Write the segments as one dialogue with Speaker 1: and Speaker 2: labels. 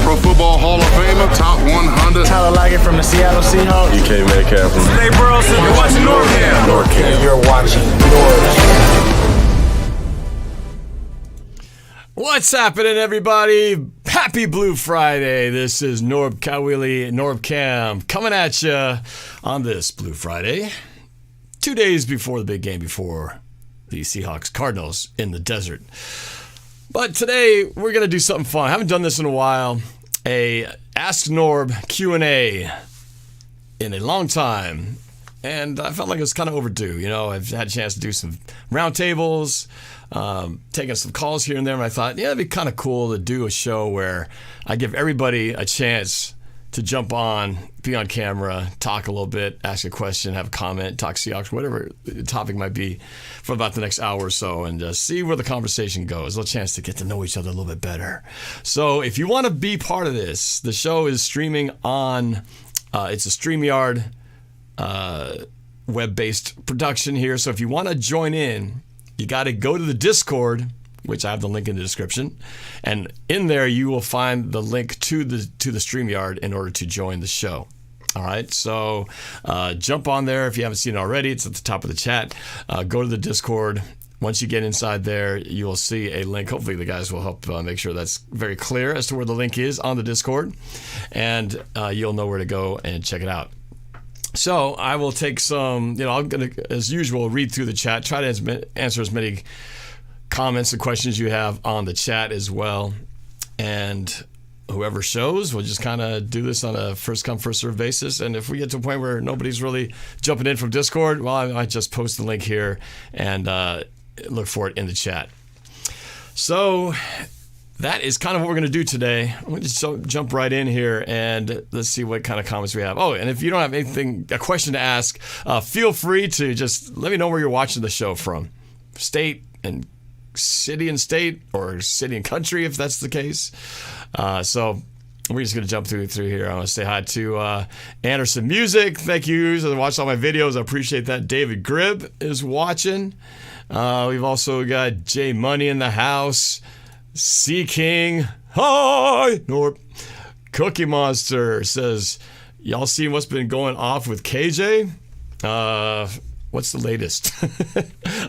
Speaker 1: Pro Football Hall of Famer, top 100.
Speaker 2: Tyler Lockett from the Seattle Seahawks.
Speaker 3: DK Metcalf from
Speaker 4: Nate Burleson. You're watching NorbCam.
Speaker 3: NorbCam.
Speaker 2: You're watching
Speaker 5: What's happening, everybody? Happy Blue Friday. This is NorbCam coming at you on this Blue Friday, 2 days before the big game, before the Seahawks Cardinals in the desert. But today we're going to do something fun. I haven't done this in a while. A Ask Norb Q&A in a long time. And I felt like it was kind of overdue. You know, I've had a chance to do some roundtables, taking some calls here and there. And I thought, yeah, it'd be kind of cool to do a show where I give everybody a chance to jump on, be on camera, talk a little bit, ask a question, have a comment, talk Seahawks, whatever the topic might be for about the next hour or so, and just see where the conversation goes. A little chance to get to know each other a little bit better. So if you want to be part of this, the show is streaming on, it's a StreamYard web-based production here. So if you want to join in, you got to go to the Discord, which I have the link in the description, and in there you will find the link to the StreamYard in order to join the show. All right, so jump on there if you haven't seen it already. It's at the top of the chat. Go to the Discord. Once you get inside there, you will see a link. Hopefully the guys will help make sure that's very clear as to where the link is on the Discord, and you'll know where to go and check it out. So I will take some, I'm going to, as usual, read through the chat, try to answer as many comments and questions you have on the chat as well. And whoever shows, we'll just kind of do this on a first come, first serve basis. And if we get to a point where nobody's really jumping in from Discord, well, I might just post the link here and look for it in the chat. So that is kind of what we're going to do today. I'm going to just jump right in here and let's see what kind of comments we have. Oh, and if you don't have a question to ask, feel free to just let me know where you're watching the show from. State and city and state, or city and country, if that's the case. So we're just going to jump through here. I want to say hi to Anderson Music. Thank you for watching all my videos. I appreciate that. David Gribb is watching. We've also got Jay Money in the house. Sea King, hi, Norb. Cookie Monster says, y'all seen what's been going off with KJ? What's the latest?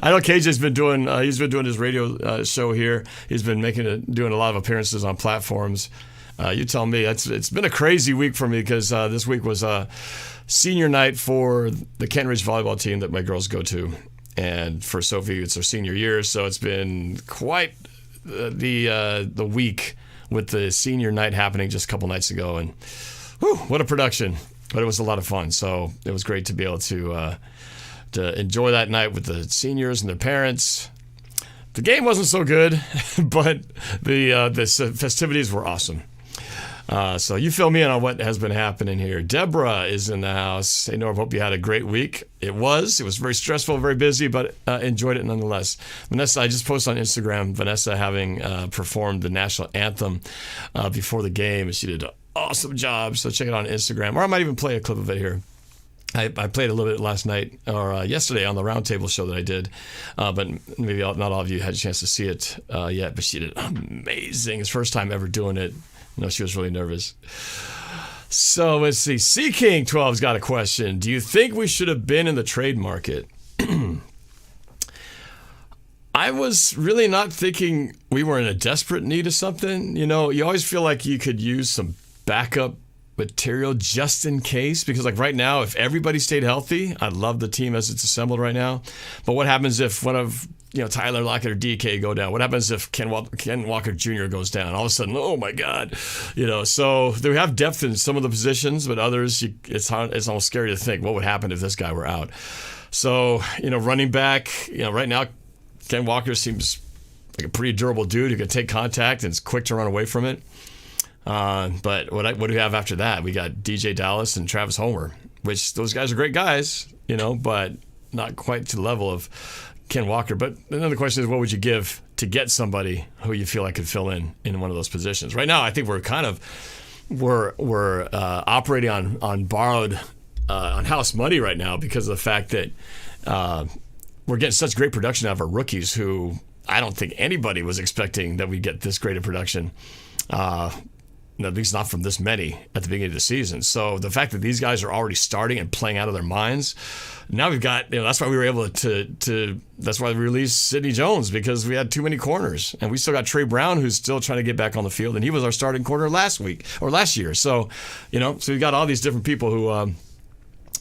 Speaker 5: I know KJ's been doing, he's been doing his radio show here. He's been doing a lot of appearances on platforms. You tell me. It's been a crazy week for me because this week was senior night for the Kent Ridge volleyball team that my girls go to. And for Sophie, it's her senior year, so it's been quite the week with the senior night happening just a couple nights ago, and whew, what a production! But it was a lot of fun, so it was great to be able to enjoy that night with the seniors and their parents. The game wasn't so good, but the festivities were awesome. So you fill me in on what has been happening here. Deborah is in the house. Hey, Norb, hope you had a great week. It was very stressful, very busy, but enjoyed it nonetheless. Vanessa, I just posted on Instagram, Vanessa having performed the national anthem before the game, and she did an awesome job. So check it out on Instagram, or I might even play a clip of it here. I played a little bit last night or yesterday on the roundtable show that I did, but maybe not all of you had a chance to see it yet, but she did amazing. It's first time ever doing it. No, she was really nervous. So let's see. Sea King 12's got a question. Do you think we should have been in the trade market? I was really not thinking we were in a desperate need of something. You know, you always feel like you could use some backup material just in case, because like right now, if everybody stayed healthy, I love the team as it's assembled right now. But what happens if one of Tyler Lockett or DK go down? What happens if Ken Walker Jr. goes down? All of a sudden, oh my God, So we have depth in some of the positions, but others, it's almost scary to think what would happen if this guy were out. So running back, right now, Ken Walker seems like a pretty durable dude who can take contact and is quick to run away from it. But what do we have after that? We got DJ Dallas and Travis Homer, which those guys are great guys, but not quite to the level of Ken Walker. But then the question is, what would you give to get somebody who you feel like could fill in one of those positions? Right now, I think we're operating on borrowed, on house money right now because of the fact that we're getting such great production out of our rookies who I don't think anybody was expecting that we'd get this great of production. at least not from this many at the beginning of the season. So the fact that these guys are already starting and playing out of their minds, now we've got, that's why we were able to that's why we released Sidney Jones, because we had too many corners. And we still got Trey Brown, who's still trying to get back on the field, and he was our starting corner last year. So, so we've got all these different people who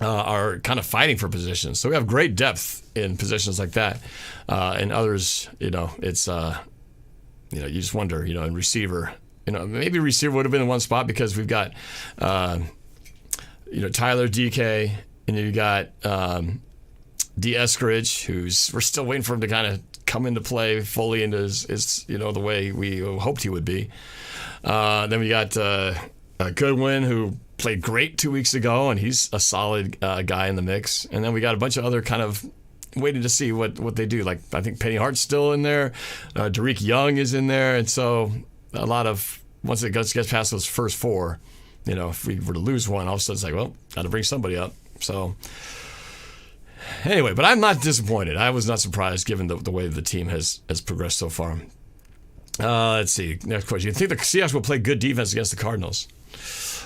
Speaker 5: are kind of fighting for positions. So we have great depth in positions like that. And others, it's, you just wonder, in receiver, maybe receiver would have been in one spot because we've got, Tyler DK, and then you got D. Eskridge, we're still waiting for him to kind of come into play fully into his the way we hoped he would be. Then we got Goodwin, who played great 2 weeks ago, and he's a solid guy in the mix. And then we got a bunch of other kind of waiting to see what they do. Like, I think Penny Hart's still in there. Derek Young is in there. And so a lot of, once it gets past those first four, if we were to lose one, all of a sudden it's like, well, got to bring somebody up. So anyway, but I'm not disappointed. I was not surprised given the way the team has progressed so far. Let's see. Next question. You think the Seahawks will play good defense against the Cardinals?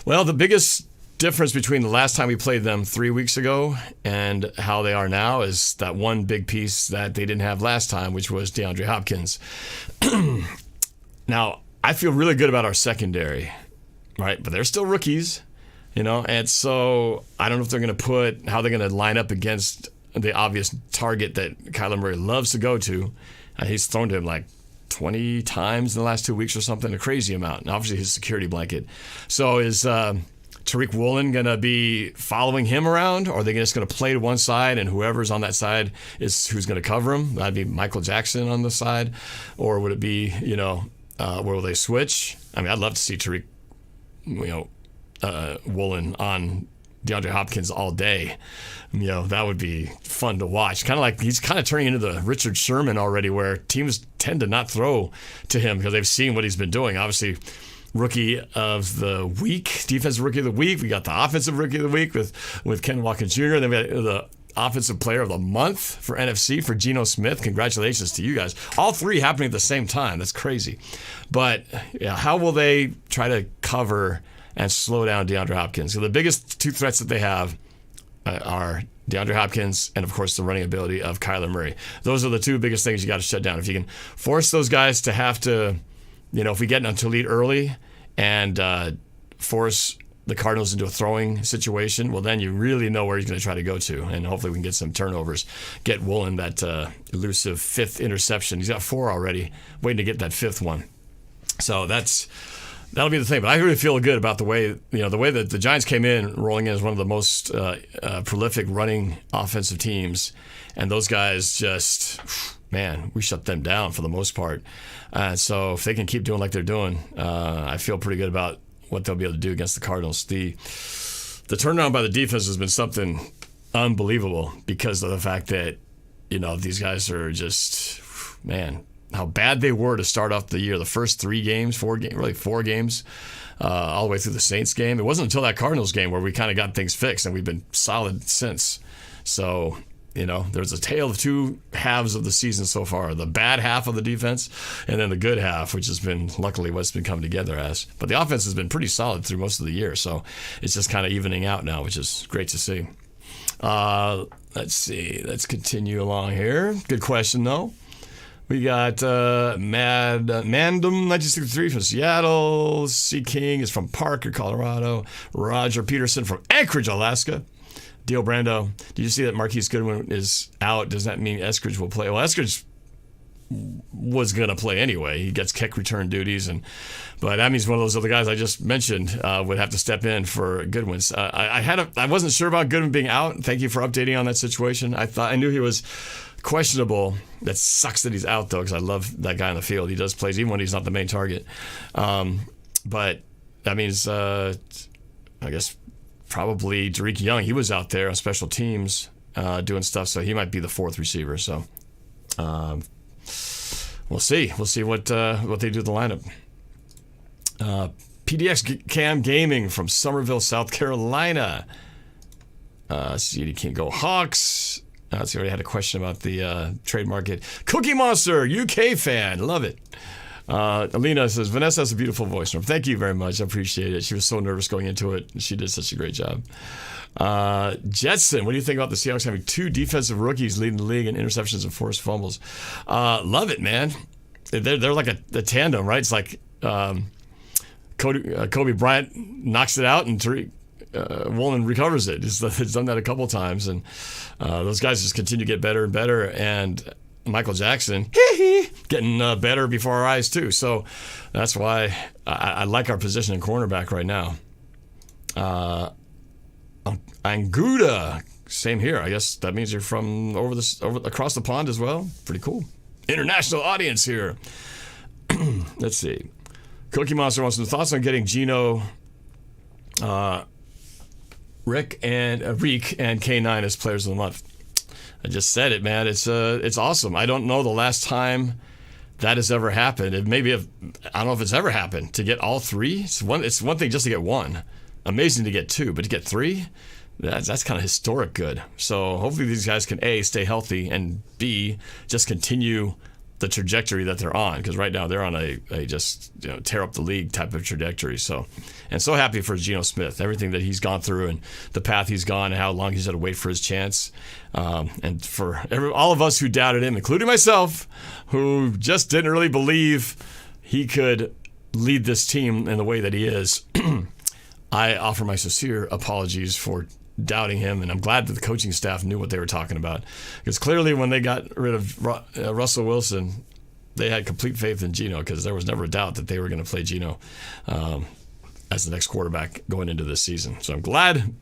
Speaker 5: Well, the biggest difference between the last time we played them 3 weeks ago and how they are now is that one big piece that they didn't have last time, which was DeAndre Hopkins. Now, I feel really good about our secondary, right? But they're still rookies, and so I don't know if they're going to how they're going to line up against the obvious target that Kyler Murray loves to go to. He's thrown to him like 20 times in the last 2 weeks or something, a crazy amount. And obviously his security blanket. So is Tariq Woolen going to be following him around, or are they just going to play to one side and whoever's on that side is who's going to cover him? That'd be Michael Jackson on the side. Or would it be, where will they switch? I mean, I'd love to see Tariq, Woolen on DeAndre Hopkins all day. That would be fun to watch. Kind of like he's kind of turning into the Richard Sherman already, where teams tend to not throw to him because they've seen what he's been doing. Obviously, Rookie of the Week, Defensive Rookie of the Week. We got the Offensive Rookie of the Week with Ken Walker Jr. Then we got the Offensive Player of the Month for NFC for Geno Smith. Congratulations to you guys. All three happening at the same time. That's crazy. But how will they try to cover and slow down DeAndre Hopkins? So the biggest two threats that they have are DeAndre Hopkins and, of course, the running ability of Kyler Murray. Those are the two biggest things you got to shut down. If you can force those guys to have to, if we get into lead early and force the Cardinals into a throwing situation, well, then you really know where he's going to try to go to, and hopefully we can get some turnovers. Get Woolen that elusive fifth interception. He's got 4 already, waiting to get that 5th one. So that'll be the thing. But I really feel good about the way that the Giants came in, rolling in as one of the most prolific running offensive teams, and those guys just, man, we shut them down for the most part. So if they can keep doing like they're doing, I feel pretty good about what they'll be able to do against the Cardinals. The turnaround by the defense has been something unbelievable because of the fact that, these guys are just, man, how bad they were to start off the year. The first 4 games, all the way through the Saints game. It wasn't until that Cardinals game where we kind of got things fixed, and we've been solid since. So, there's a tale of 2 halves of the season so far. The bad half of the defense, and then the good half, which has been luckily what's been coming together as. But the offense has been pretty solid through most of the year, so it's just kind of evening out now, which is great to see. Let's see. Let's continue along here. Good question, though. We got Mandem 1963 from Seattle. C. King is from Parker, Colorado. Roger Peterson from Anchorage, Alaska. Dio Brando, did you see that Marquise Goodwin is out? Does that mean Eskridge will play? Well, Eskridge was going to play anyway. He gets kick return duties, but that means one of those other guys I just mentioned would have to step in for Goodwin's. I wasn't sure about Goodwin being out. Thank you for updating on that situation. I knew he was questionable. That sucks that he's out, though, because I love that guy on the field. He does plays even when he's not the main target. But that means, I guess, probably Derek Young. He was out there on special teams doing stuff, so he might be the 4th receiver. So we'll see. We'll see what they do with the lineup. PDX Cam Gaming from Somerville, South Carolina. CD can't go Hawks. So we already had a question about the trade market. Cookie Monster, UK fan. Love it. Alina says, Vanessa has a beautiful voice. Thank you very much. I appreciate it. She was so nervous going into it. She did such a great job. Jetson, what do you think about the Seahawks having 2 defensive rookies leading the league in interceptions and forced fumbles? Love it, man. They're like a tandem, right? It's like Kobe Bryant knocks it out and Tariq Woolen recovers it. He's done that a couple of times, and those guys just continue to get better and better. And Michael Jackson, getting better before our eyes too. So that's why I like our position in cornerback right now. Anguda, same here. I guess that means you're from across the pond as well. Pretty cool. International audience here. Let's see. Cookie Monster wants some thoughts on getting Gino, Rick and K9 as players of the month. I just said it, man. It's awesome. I don't know the last time that has ever happened. I don't know if it's ever happened to get all 3. It's one thing just to get 1. Amazing to get 2, but to get 3, that's kind of historic good. So hopefully these guys can A, stay healthy, and B, just continue the trajectory that they're on, because right now they're on a just tear up the league type of trajectory. So happy for Geno Smith, everything that he's gone through and the path he's gone and how long he's had to wait for his chance. And for all of us who doubted him, including myself, who just didn't really believe he could lead this team in the way that he is, I offer my sincere apologies for doubting him, and I'm glad that the coaching staff knew what they were talking about, because clearly when they got rid of Russell Wilson, they had complete faith in Geno, because there was never a doubt that they were going to play Geno as the next quarterback going into this season. So I'm glad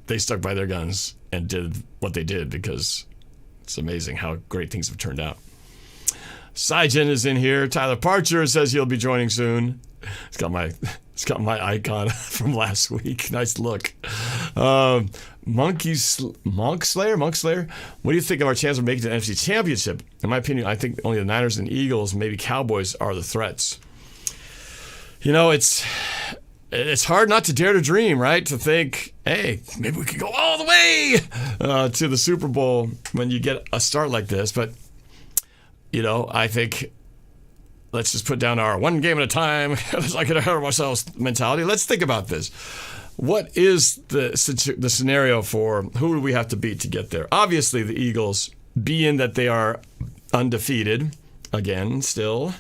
Speaker 5: they stuck by their guns and did what they did, because it's amazing how great things have turned out. Saijen is in here. Tyler Parcher says he'll be joining soon. It's got my icon from last week. Nice look. Monk Slayer. What do you think of our chance of making the NFC Championship? In my opinion, I think only the Niners and Eagles, maybe Cowboys, are the threats. It's hard not to dare to dream, right? To think, hey, maybe we could go all the way to the Super Bowl when you get a start like this. But I think let's just put down our one game at a time. Let's not get ahead of ourselves mentality. Let's think about this. What is the scenario for who do we have to beat to get there? Obviously, the Eagles, being that they are undefeated again still,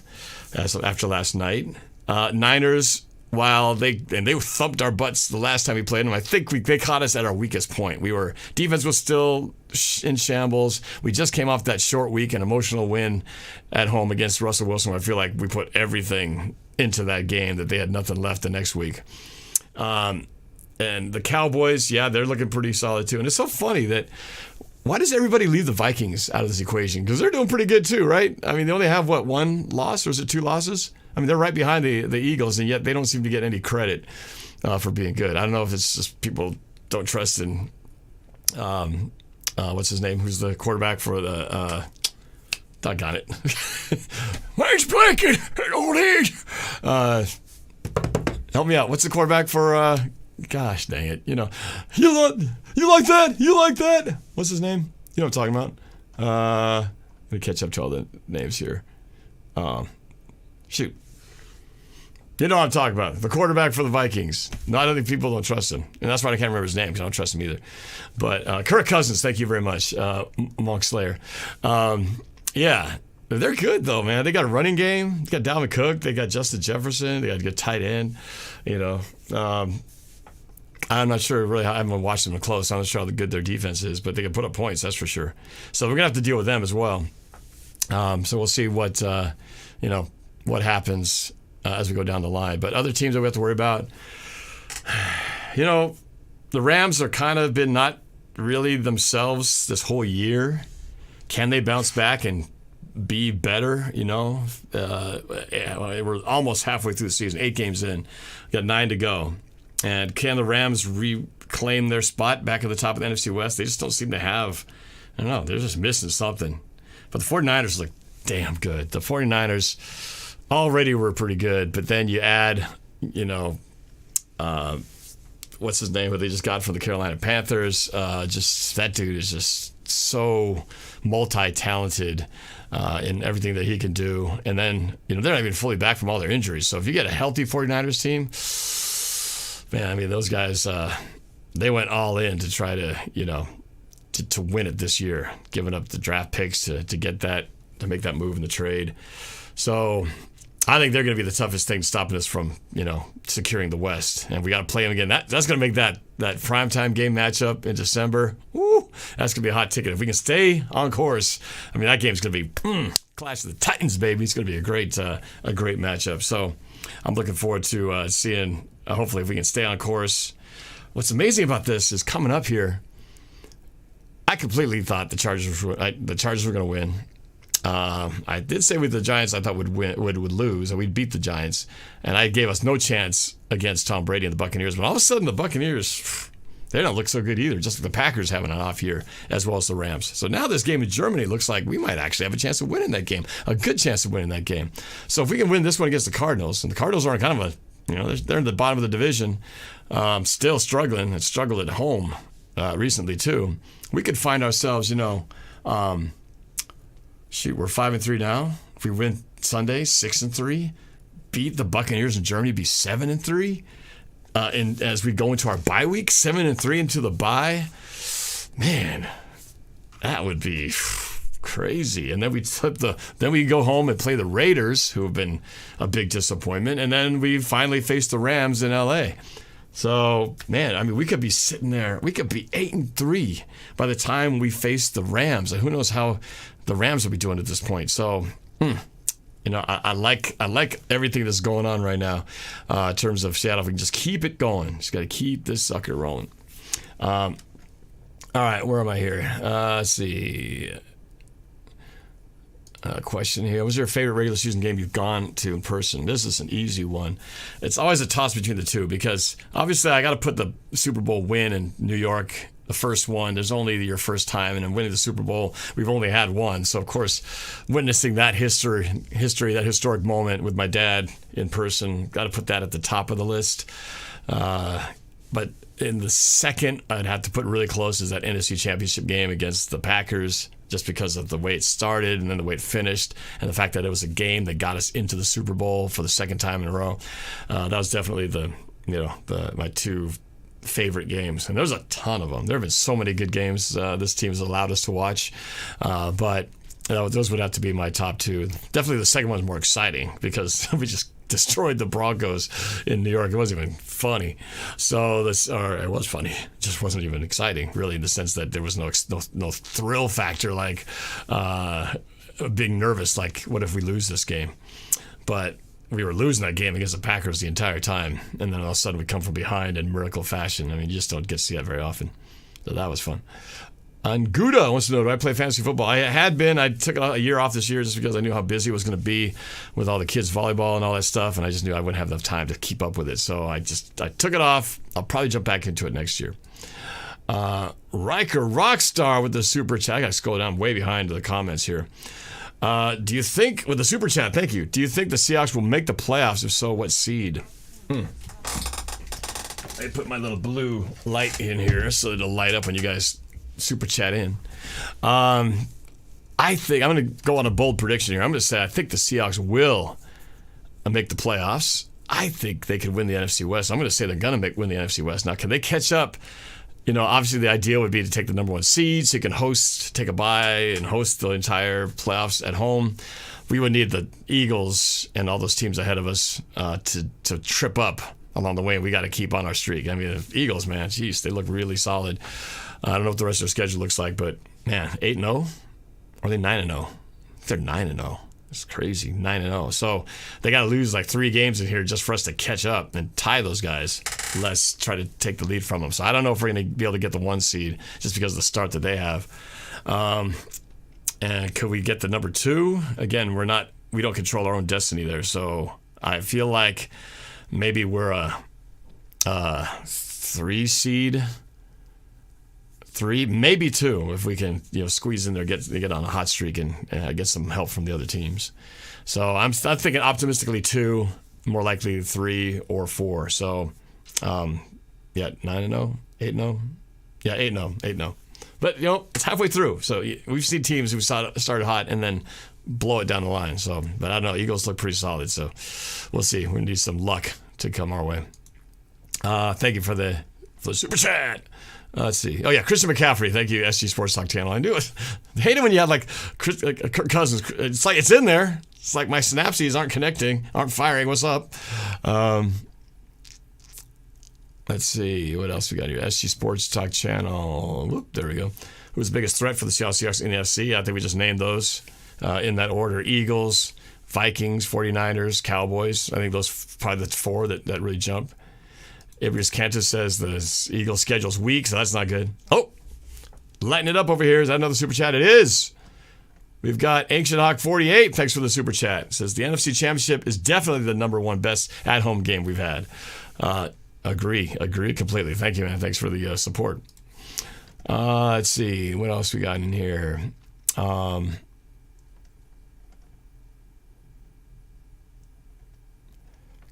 Speaker 5: as of after last night. Niners, while they thumped our butts the last time we played them, I think they caught us at our weakest point. Defense was still in shambles. We just came off that short week, an emotional win at home against Russell Wilson. I feel like we put everything into that game that they had nothing left the next week. And the Cowboys, they're looking pretty solid too. And it's so funny that why does everybody leave the Vikings out of this equation? Because they're doing pretty good too, right? I mean, they only have, one loss, or is it 2 losses? I mean, they're right behind the Eagles, and yet they don't seem to get any credit for being good. I don't know if it's just people don't trust in, what's his name? Who's the quarterback for the, doggone it. Nice blanket at old age. Help me out. What's the quarterback for, gosh dang it. You like that? You like that? What's his name? You know what I'm talking about? Let me catch up to all the names here. Shoot. You know what I'm talking about. The quarterback for the Vikings. No, I don't think people don't trust him. And that's why I can't remember his name, because I don't trust him either. But Kirk Cousins, thank you very much, Monk Slayer. They're good, though, man. They got a running game. They got Dalvin Cook. They got Justin Jefferson. They got a good tight end. I'm not sure, really. I haven't watched them close. I'm not sure how good their defense is, but they can put up points, that's for sure. So we're going to have to deal with them as well. So we'll see what happens as we go down the line. But other teams that we have to worry about, the Rams are kind of been not really themselves this whole year. Can they bounce back and be better? We're almost halfway through the season, 8 games in, got 9 to go. And can the Rams reclaim their spot back at the top of the NFC West? They just don't seem to have, I don't know, they're just missing something. But the 49ers look damn good. The 49ers already were pretty good, but then you add, what's his name, who they just got from the Carolina Panthers. Just that dude is just so multi-talented in everything that he can do. And then, they're not even fully back from all their injuries. So if you get a healthy 49ers team, man, I mean, those guys, they went all in to try to, to win it this year, giving up the draft picks to get that, to make that move in the trade. So I think they're going to be the toughest thing stopping us from, securing the West. And we got to play them again. That's going to make that primetime game matchup in December. Woo, that's going to be a hot ticket. If we can stay on course, I mean, that game's going to be Clash of the Titans, baby. It's going to be a great matchup. So I'm looking forward to seeing, hopefully, if we can stay on course. What's amazing about this is coming up here, I completely thought the Chargers were going to win. I did say with the Giants I thought would lose, and we'd beat the Giants, and I gave us no chance against Tom Brady and the Buccaneers. But all of a sudden, the Buccaneers, they don't look so good either. Just like the Packers having an off year, as well as the Rams. So now this game in Germany looks like we might actually have a chance of winning that game, a good chance of winning that game. So if we can win this one against the Cardinals, and the Cardinals are kind of they're in the bottom of the division, still struggling, and struggled at home recently too. We could find ourselves, we're 5-3 now. If we win Sunday, 6-3, beat the Buccaneers in Germany, be 7-3. And as we go into our bye week, 7-3 into the bye, man, that would be crazy. And then we go home and play the Raiders, who have been a big disappointment, and then we finally face the Rams in LA. So, man, I mean, we could be sitting there. We could be 8-3 by the time we face the Rams. And who knows how the Rams will be doing at this point. So, I like everything that's going on right now in terms of Seattle. If we can just keep it going, just got to keep this sucker rolling. All right, where am I here? Let's see. Question here. What was your favorite regular season game you've gone to in person? This is an easy one. It's always a toss between the two because obviously I got to put the Super Bowl win in New York, the first one. There's only your first time, and in winning the Super Bowl, we've only had one. So, of course, witnessing that history, that historic moment with my dad in person, got to put that at the top of the list. But in the second, I'd have to put really close is that NFC Championship game against the Packers, just because of the way it started and then the way it finished and the fact that it was a game that got us into the Super Bowl for the second time in a row. That was definitely my two favorite games. And there's a ton of them. There have been so many good games this team has allowed us to watch. But those would have to be my top two. Definitely the second one's more exciting because we just destroyed the Broncos in New York. It wasn't even funny. So it was funny. It just wasn't even exciting, really, in the sense that there was no thrill factor, like being nervous, like what if we lose this game? But we were losing that game against the Packers the entire time, and then all of a sudden we come from behind in miracle fashion. I mean, you just don't get to see that very often. So that was fun. And Gouda wants to know, do I play fantasy football? I had been. I took a year off this year just because I knew how busy it was going to be with all the kids' volleyball and all that stuff, and I just knew I wouldn't have enough time to keep up with it. So I took it off. I'll probably jump back into it next year. Riker Rockstar with the super chat. I got to scroll down way behind the comments here. Do you think, with the super chat, thank you, do you think the Seahawks will make the playoffs? If so, what seed? I put my little blue light in here so it'll light up when you guys super chat in. I think I'm going to go on a bold prediction here. I'm going to say I think the Seahawks will make the playoffs. I think they could win the NFC West. I'm going to say they're going to win the NFC West. Now, can they catch up? Obviously the idea would be to take the number one seed so you can take a bye and host the entire playoffs at home. We would need the Eagles and all those teams ahead of us to trip up along the way. We got to keep on our streak. I mean, the Eagles, man, geez, they look really solid. I don't know what the rest of their schedule looks like, but man, 8-0? Or are they 9-0? They're 9-0. It's crazy, 9-0. So they got to lose like 3 games in here just for us to catch up and tie those guys. Let's try to take the lead from them. So I don't know if we're going to be able to get the 1 seed just because of the start that they have. And could we get the number 2? Again, we don't control our own destiny there. So I feel like maybe we're a 3 seed. 3, maybe 2, if we can, squeeze in there, get on a hot streak and get some help from the other teams. So I'm thinking optimistically 2, more likely 3 or 4. So, 9-0, 8-0, 8-0. But, it's halfway through. So we've seen teams who started hot and then blow it down the line. So, but I don't know. Eagles look pretty solid. So we'll see. We need some luck to come our way. Thank you for the super chat. Let's see. Oh, yeah, Christian McCaffrey. Thank you, SG Sports Talk Channel. I knew it. I hate it when you have Kirk Cousins. It's like it's in there. It's like my synapses aren't connecting, aren't firing. What's up? Let's see. What else we got here? SG Sports Talk Channel. Whoop, there we go. Who's the biggest threat for the Seahawks in the NFC? I think we just named those in that order. Eagles, Vikings, 49ers, Cowboys. I think those probably the four that really jump. Ibrius Cantus says the Eagles' schedule's weak, so that's not good. Oh, lighten it up over here. Is that another super chat? It is. We've got Ancient Hawk 48. Thanks for the super chat. It says the NFC Championship is definitely the number one best at-home game we've had. Agree completely. Thank you, man. Thanks for the support. Let's see. What else we got in here?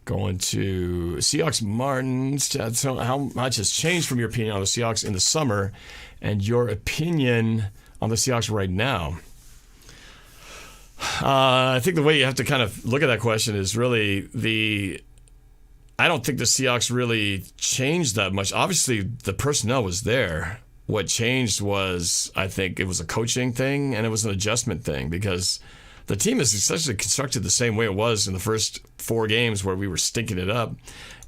Speaker 5: Going to Seahawks Martins. So how much has changed from your opinion on the Seahawks in the summer and your opinion on the Seahawks right now? I think the way you have to kind of look at that question is really I don't think the Seahawks really changed that much. Obviously, the personnel was there. What changed was, I think, it was a coaching thing and it was an adjustment thing because the team is essentially constructed the same way it was in the first 4 games where we were stinking it up.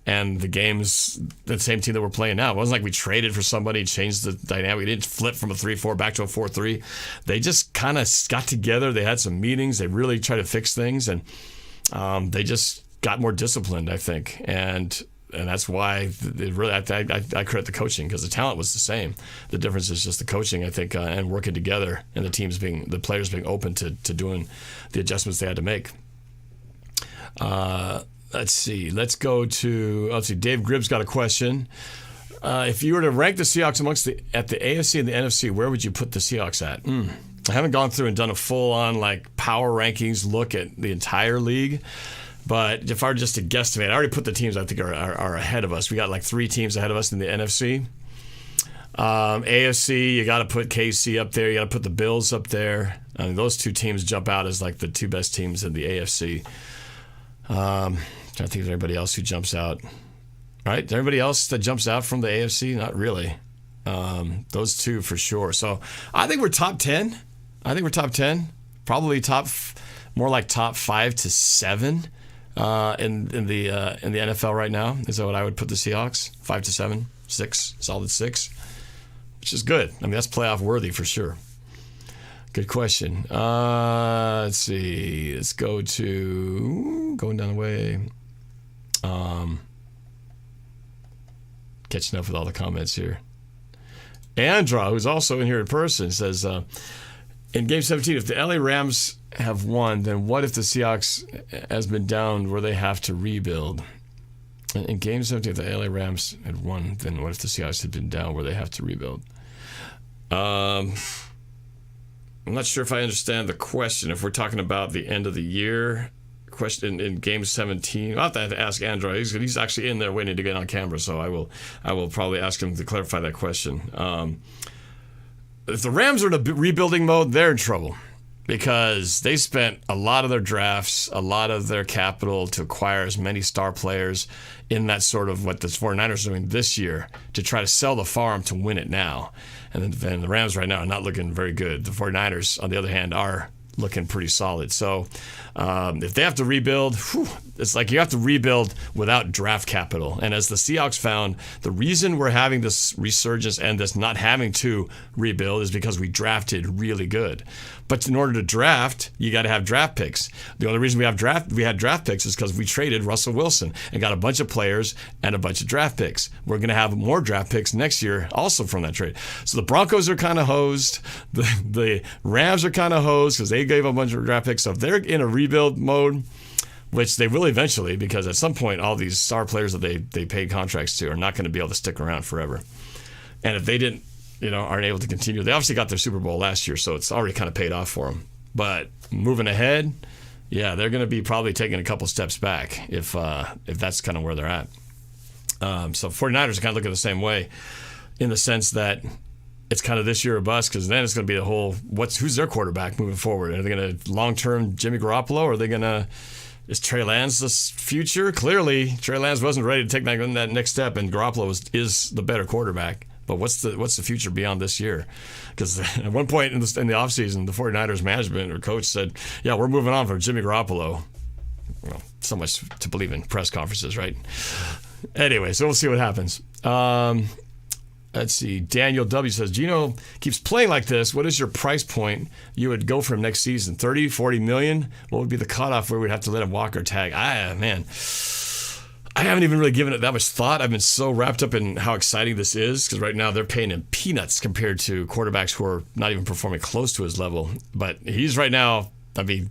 Speaker 5: And the games, the same team that we're playing now. It wasn't like we traded for somebody, changed the dynamic. We didn't flip from a 3-4 back to a 4-3. They just kind of got together. They had some meetings. They really tried to fix things. And they just got more disciplined, I think. And that's why I credit the coaching because the talent was the same. The difference is just the coaching, I think, and working together and the players being open to doing the adjustments they had to make. Let's see. Let's see. Dave Gribb's got a question. If you were to rank the Seahawks at the AFC and the NFC, where would you put the Seahawks at? I haven't gone through and done a full-on power rankings look at the entire league. But if I were just to guesstimate, I already put the teams I think are ahead of us. We got 3 teams ahead of us in the NFC. AFC, you got to put KC up there. You got to put the Bills up there. I mean, those 2 teams jump out as the 2 best teams in the AFC. Trying to think of anybody else who jumps out. All right, anybody else that jumps out from the AFC? Not really. Those 2 for sure. So I think we're top 10. Probably more like top 5 to 7 in the NFL right now. Is that what I would put the Seahawks? 5 to 7, 6, solid 6, which is good. I mean, that's playoff worthy for sure. Good question. Let's see. Let's go to going down the way. Catching up with all the comments here. Andra, who's also in here in person, says, in Game 17, if the LA Rams have won, then what if the Seahawks has been down where they have to rebuild? In Game 17, if the LA Rams had won, then what if the Seahawks had been down where they have to rebuild? I'm not sure if I understand the question. If we're talking about the end of the year question in Game 17, I'll have to ask Andrew. He's actually in there waiting to get on camera, so I will probably ask him to clarify that question. If the Rams are in a rebuilding mode, they're in trouble because they spent a lot of their drafts, a lot of their capital to acquire as many star players in that sort of what the 49ers are doing this year to try to sell the farm to win it now. And then the Rams right now are not looking very good. The 49ers, on the other hand, are looking pretty solid. So if they have to rebuild, it's like you have to rebuild without draft capital. And as the Seahawks found, the reason we're having this resurgence and this not having to rebuild is because we drafted really good. But in order to draft, you got to have draft picks. The only reason we had draft picks is because we traded Russell Wilson and got a bunch of players and a bunch of draft picks. We're going to have more draft picks next year also from that trade. So the Broncos are kind of hosed. The Rams are kind of hosed because they gave a bunch of draft picks. So if they're in a rebuild mode, which they will eventually, because at some point all these star players that they paid contracts to are not going to be able to stick around forever. And if they didn't, aren't able to continue, they obviously got their Super Bowl last year, so it's already kind of paid off for them. But moving ahead, yeah, they're going to be probably taking a couple steps back if that's kind of where they're at. So 49ers are kind of looking the same way in the sense that it's kind of this year or bust, because then it's going to be the whole who's their quarterback moving forward? Are they going to long-term Jimmy Garoppolo, or are they going to is Trey Lance the future? Clearly, Trey Lance wasn't ready to take that next step, and Garoppolo is the better quarterback. But what's the future beyond this year? Because at one point in the offseason, the 49ers management or coach said, yeah, we're moving on from Jimmy Garoppolo. Well, so much to believe in press conferences, right? Anyway, so we'll see what happens. Let's see. Daniel W. says, Geno keeps playing like this. What is your price point you would go for him next season? 30, 40 million? What would be the cutoff where we'd have to let him walk or tag? Man, I haven't even really given it that much thought. I've been so wrapped up in how exciting this is, because right now they're paying him peanuts compared to quarterbacks who are not even performing close to his level. But he's right now,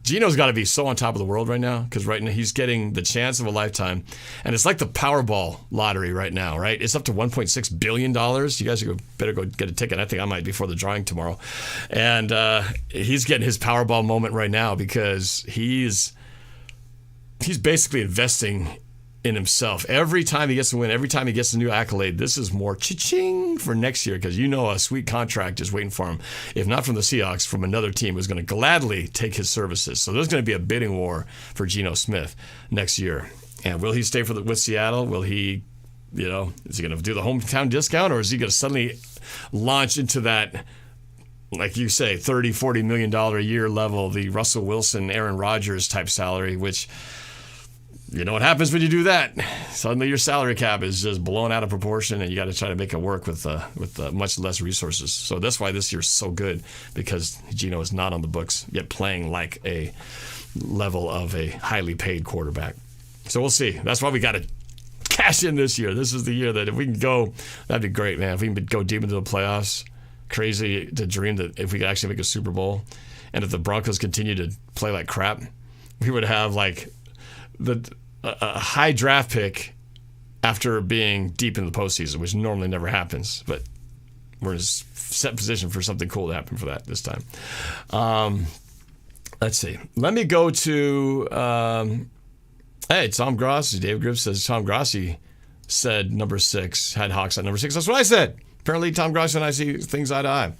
Speaker 5: Geno's got to be so on top of the world right now, because right now he's getting the chance of a lifetime. And it's like the Powerball lottery right now, right? It's up to $1.6 billion. You guys better go get a ticket. I think I might before the drawing tomorrow. And he's getting his Powerball moment right now, because he's basically investing in himself. Every time he gets a win, every time he gets a new accolade, this is more cha-ching for next year, because a sweet contract is waiting for him. If not from the Seahawks, from another team who's going to gladly take his services. So there's going to be a bidding war for Geno Smith next year. And will he stay with Seattle? Will he, is he going to do the hometown discount, or is he going to suddenly launch into that, like you say, $30, $40 million a year level, the Russell Wilson, Aaron Rodgers type salary, which... You know what happens when you do that? Suddenly your salary cap is just blown out of proportion, and you got to try to make it work with much less resources. So that's why this year's so good, because Geno is not on the books, yet playing like a level of a highly paid quarterback. So we'll see. That's why we got to cash in this year. This is the year that if we can go, that'd be great, man. If we can go deep into the playoffs, crazy to dream that if we could actually make a Super Bowl, and if the Broncos continue to play like crap, we would have like a high draft pick after being deep in the postseason, which normally never happens. But we're in a set position for something cool to happen for that this time. Let's see. Let me go to Tom Grossi. Dave Griff says Tom Grossi said number 6, had Hawks at number 6. That's what I said. Apparently Tom Grossi and I see things eye to eye.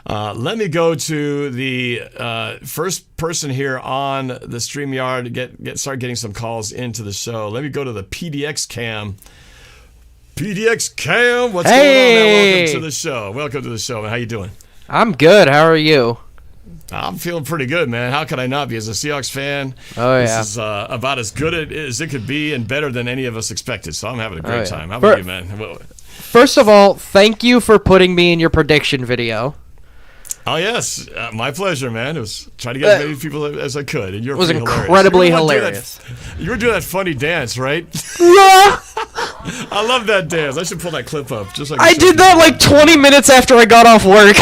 Speaker 5: Let me go to the first person here on the StreamYard. Start getting some calls into the show. Let me go to the PDX Cam. PDX Cam, what's going on, man? Welcome to the show. Welcome to the show, man. How you doing?
Speaker 3: I'm good. How are you?
Speaker 5: I'm feeling pretty good, man. How could I not be? As a Seahawks fan, This is about as good as it could be, and better than any of us expected. So I'm having a great time. How about you, man?
Speaker 3: First of all, thank you for putting me in your prediction video.
Speaker 5: Oh, yes. My pleasure, man. It was trying to get as many people as I could. And it
Speaker 3: was incredibly hilarious.
Speaker 5: You were doing that funny dance, right? I love that dance. I should pull that clip up. Just like
Speaker 3: I did that like 20 minutes after I got off work.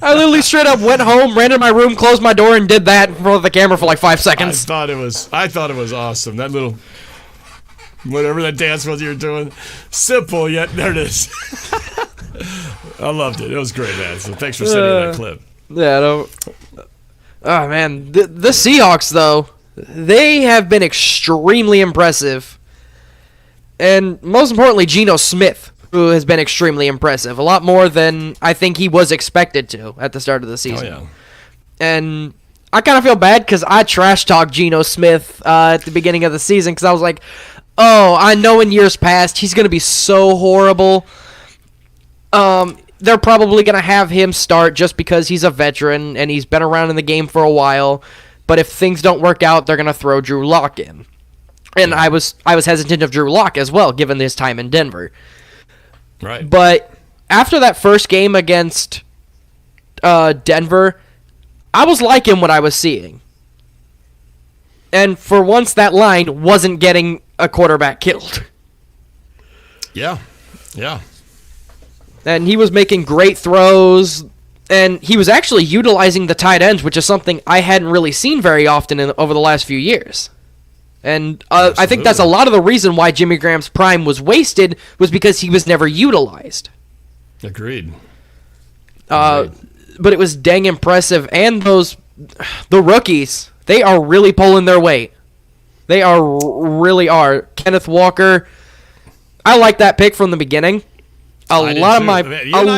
Speaker 3: I literally straight up went home, ran to my room, closed my door, and did that in front of the camera for like 5 seconds.
Speaker 5: I thought it was awesome. That little... Whatever that dance was you were doing. Simple, yet there it is. I loved it. It was great, man. So thanks for sending that clip.
Speaker 3: Yeah, oh man, the Seahawks though, they have been extremely impressive, and most importantly, Geno Smith, who has been extremely impressive, a lot more than I think he was expected to at the start of the season.
Speaker 5: Oh yeah.
Speaker 3: And I kind of feel bad because I trash talked Geno Smith at the beginning of the season because I was like, oh, I know in years past he's going to be so horrible. They're probably going to have him start just because he's a veteran and he's been around in the game for a while. But if things don't work out, they're going to throw Drew Lock in. And I was hesitant of Drew Lock as well, given his time in Denver.
Speaker 5: Right.
Speaker 3: But after that first game against Denver, I was liking what I was seeing. And for once, that line wasn't getting a quarterback killed.
Speaker 5: Yeah. Yeah.
Speaker 3: And he was making great throws, and he was actually utilizing the tight ends, which is something I hadn't really seen very often over the last few years. And I think that's a lot of the reason why Jimmy Graham's prime was wasted, was because he was never utilized.
Speaker 5: Agreed.
Speaker 3: But it was dang impressive, and the rookies, they are really pulling their weight. They really are. Kenneth Walker, I like that pick from the beginning. a lot of my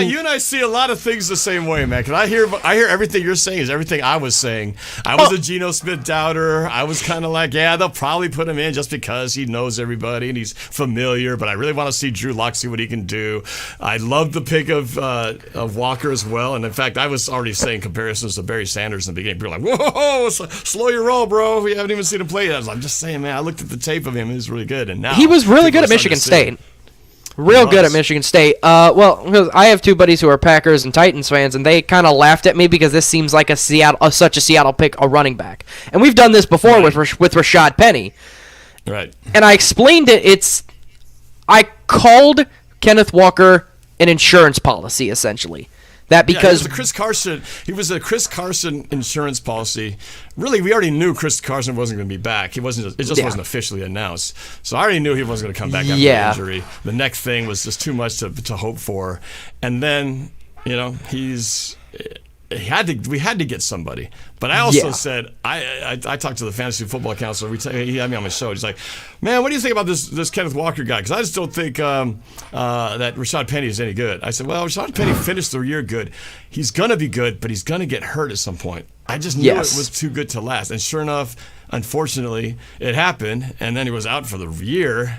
Speaker 5: you and I see a lot of things the same way, man. Cause I hear everything you're saying is everything I was saying. I was a Geno Smith doubter. I was kind of like, yeah, they'll probably put him in just because he knows everybody and he's familiar. But I really want to see Drew Lock, see what he can do. I love the pick of Walker as well. And in fact, I was already saying comparisons to Barry Sanders in the beginning. People were like, whoa, slow your roll, bro. We haven't even seen him play yet. I'm just saying, man. I looked at the tape of him. He was really good. And now
Speaker 3: he was really good at Michigan State. Real good at Michigan State. Well, because I have two buddies who are Packers and Titans fans, and they kind of laughed at me because this seems like such a Seattle pick, a running back. And we've done this before with Rashad Penny.
Speaker 5: Right.
Speaker 3: And I explained it. I called Kenneth Walker an insurance policy, essentially. That because
Speaker 5: he was a Chris Carson insurance policy. Really, we already knew Chris Carson wasn't going to be back. It wasn't officially announced. So I already knew he wasn't going to come back after the injury. The next thing was just too much to hope for. And then, we had to get somebody. But I also said, I talked to the fantasy football counselor. He had me on my show. He's like, man, what do you think about this Kenneth Walker guy? Because I just don't think that Rashad Penny is any good. I said, well, Rashad Penny finished the year good. He's going to be good, but he's going to get hurt at some point. I just knew it was too good to last. And sure enough, unfortunately, it happened. And then he was out for the year.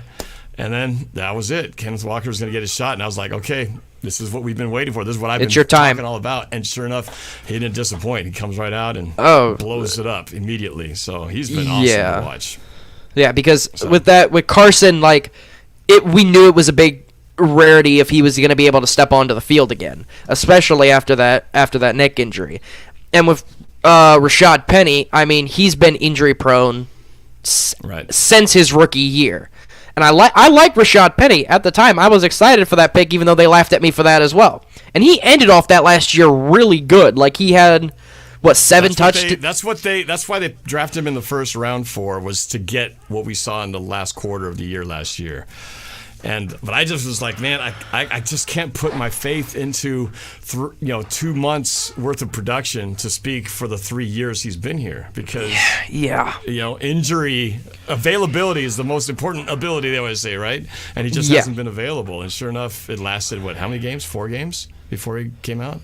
Speaker 5: And then that was it. Kenneth Walker was going to get his shot. And I was like, okay, this is what we've been waiting for. This is what I've been talking all about. And sure enough, he didn't disappoint. He comes right out and blows it up immediately. So he's been awesome to watch. Yeah, because with Carson, we knew it was a big rarity if he was going to be able to step onto the field again, especially after that neck injury. And with Rashad Penny, I mean, he's been injury prone since his rookie year. And I like Rashad Penny. At the time, I was excited for that pick, even though they laughed at me for that as well. And he ended off that last year really good. Like, he had, 7 touchdowns? That's why they drafted him in the first round was to get what we saw in the last quarter of the year last year. But I just was like, man, I just can't put my faith into 2 months worth of production to speak for the 3 years he's been here, because injury availability is the most important ability, they always say, right? And he just hasn't been available. And sure enough, it lasted how many games? 4 games before he came out?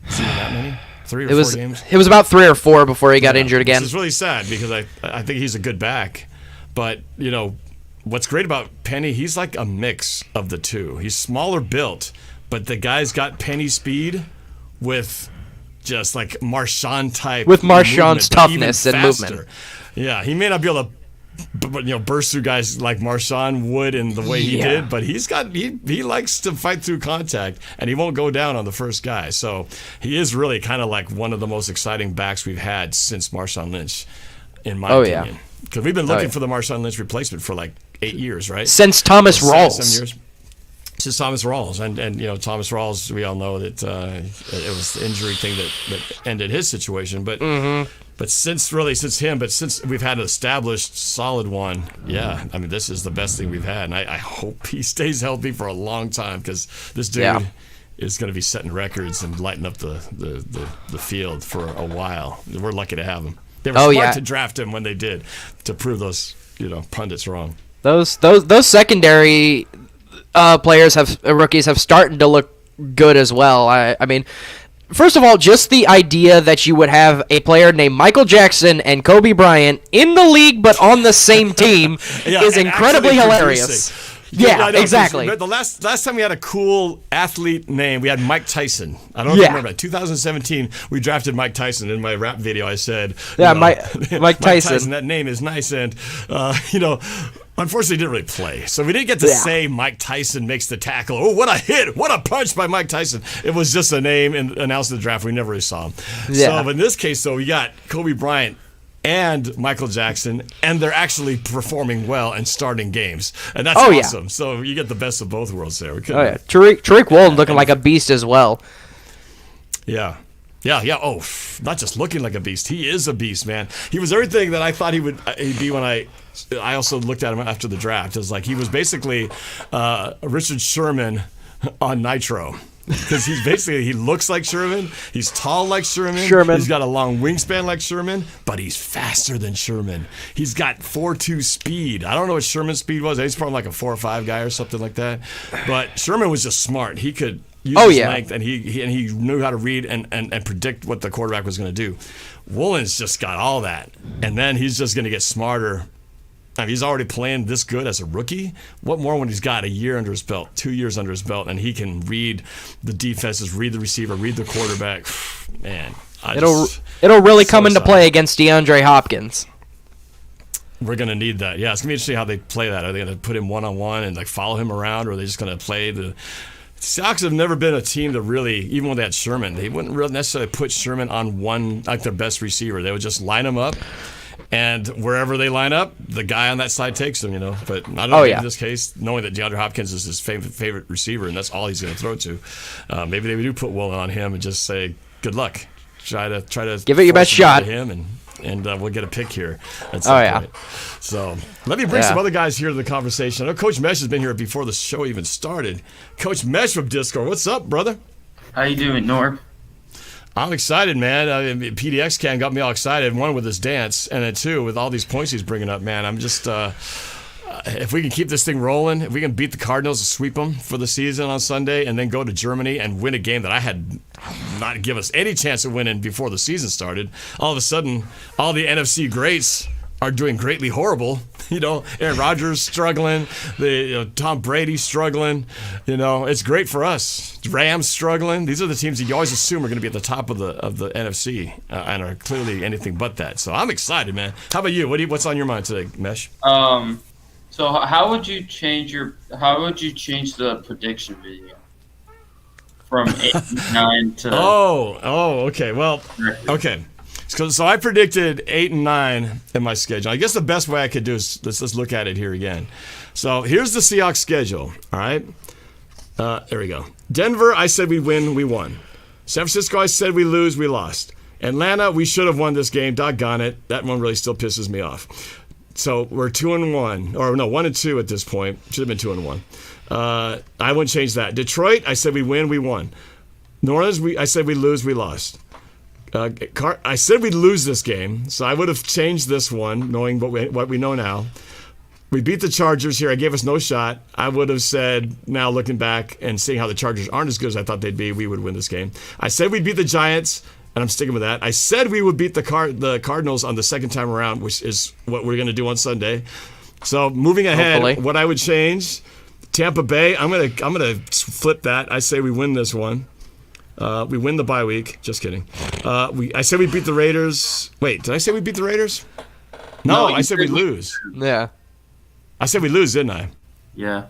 Speaker 5: Is it that many? 3 or 4 games?
Speaker 3: It was about 3 or 4 before he got injured again.
Speaker 5: It's really sad because I think he's a good back, but what's great about Penny, he's like a mix of the two. He's smaller built, but the guy's got Penny speed with just like Marshawn type.
Speaker 3: With Marshawn's toughness and movement.
Speaker 5: Yeah, he may not be able to burst through guys like Marshawn would in the way he did, but he likes to fight through contact, and he won't go down on the first guy. So he is really kind of like one of the most exciting backs we've had since Marshawn Lynch, in my opinion. Because we've been looking for the Marshawn Lynch replacement for 8 years, right?
Speaker 3: Since Thomas Rawls.
Speaker 5: 7 years. Since Thomas Rawls. And Thomas Rawls, we all know that it was the injury thing that ended his situation. But since we've had an established solid one, this is the best thing we've had. And I hope he stays healthy for a long time, because this dude is going to be setting records and lighting up the field for a while. We're lucky to have him. They were smart to draft him when they did, to prove those pundits wrong.
Speaker 3: Those secondary rookies have started to look good as well. I mean, first of all, just the idea that you would have a player named Michael Jackson and Kobe Bryant in the league but on the same team is incredibly hilarious. Yeah, exactly.
Speaker 5: The last time we had a cool athlete name, we had Mike Tyson. I don't know if you remember that. 2017, we drafted Mike Tyson. In my rap video, I said,
Speaker 3: Mike Tyson.
Speaker 5: That name is nice, and unfortunately, he didn't really play. So we didn't get to say Mike Tyson makes the tackle. Oh, what a hit! What a punch by Mike Tyson! It was just a name announced in the draft. We never really saw him. Yeah. So in this case, though, we got Kobe Bryant and Michael Jackson, and they're actually performing well and starting games, and that's awesome. Yeah. So you get the best of both worlds there.
Speaker 3: Tariq Woolen looking like a beast as well.
Speaker 5: Yeah. Oh, not just looking like a beast. He is a beast, man. He was everything that I thought he'd be when I also looked at him after the draft. It was like he was basically Richard Sherman on Nitro. because he looks like Sherman. He's tall like Sherman. He's got a long wingspan like Sherman, but he's faster than Sherman. He's got 4.2 speed. I don't know what Sherman's speed was. He's probably like a 4.5 guy or something like that. But Sherman was just smart. He could use his length, and he knew how to read and predict what the quarterback was going to do. Woolen's just got all that, and then he's just going to get smarter. I mean, he's already playing this good as a rookie. What more when he's got a year under his belt, 2 years under his belt, and he can read the defenses, read the receiver, read the quarterback. Man,
Speaker 3: it'll really come into play against DeAndre Hopkins.
Speaker 5: We're going to need that. Yeah, it's going to be interesting how they play that. Are they going to put him one-on-one and like follow him around, or are they just going to play the Seahawks have never been a team that really, even when they had Sherman, they wouldn't really necessarily put Sherman on one, like their best receiver. They would just line him up. And wherever they line up, the guy on that side takes them, But I don't know in this case, knowing that DeAndre Hopkins is his favorite receiver, and that's all he's going to throw to, maybe they do put Woolen on him and just say, "Good luck. Try to
Speaker 3: give it your best shot."
Speaker 5: Him and we'll get a pick here at some point. So let me bring some other guys here to the conversation. I know Coach Mesh has been here before the show even started. Coach Mesh from Discord, what's up, brother?
Speaker 6: How you doing, Norb?
Speaker 5: I'm excited, man. PDX Can got me all excited. One, with his dance, and then two, with all these points he's bringing up, man. I'm just, if we can keep this thing rolling, if we can beat the Cardinals and sweep them for the season on Sunday, and then go to Germany and win a game that I had not give us any chance of winning before the season started, all of a sudden, all the NFC greats are doing greatly horrible. Aaron Rodgers struggling, Tom Brady struggling. It's great for us. Rams struggling. These are the teams that you always assume are going to be at the top of the NFC and are clearly anything but that. So I'm excited, man. How about you? What's on your mind today, Mesh?
Speaker 6: So how would you change the prediction video from 8-9 to?
Speaker 5: Okay. Well, okay. So I predicted 8 and 9 in my schedule. I guess the best way I could do is let's look at it here again. So here's the Seahawks schedule. All right. There we go. Denver, I said we'd win, we won. San Francisco, I said we lose, we lost. Atlanta, we should have won this game. Doggone it. That one really still pisses me off. So we're 2-1, or no, 1-2 at this point. Should have been 2-1. I wouldn't change that. Detroit, I said we win, we won. New Orleans, I said we lose, we lost. I said we'd lose this game, so I would have changed this one, knowing what we know now. We beat the Chargers here. I gave us no shot. I would have said, now looking back and seeing how the Chargers aren't as good as I thought they'd be, we would win this game. I said we'd beat the Giants, and I'm sticking with that. I said we would beat the Cardinals on the second time around, which is what we're going to do on Sunday. So moving ahead, what I would change, Tampa Bay, I'm gonna flip that. I say we win this one. We win the bye week. Just kidding. I said we beat the Raiders. Wait, did I say we beat the Raiders? No, I said we lose.
Speaker 3: Yeah.
Speaker 5: I said we lose, didn't I?
Speaker 6: Yeah.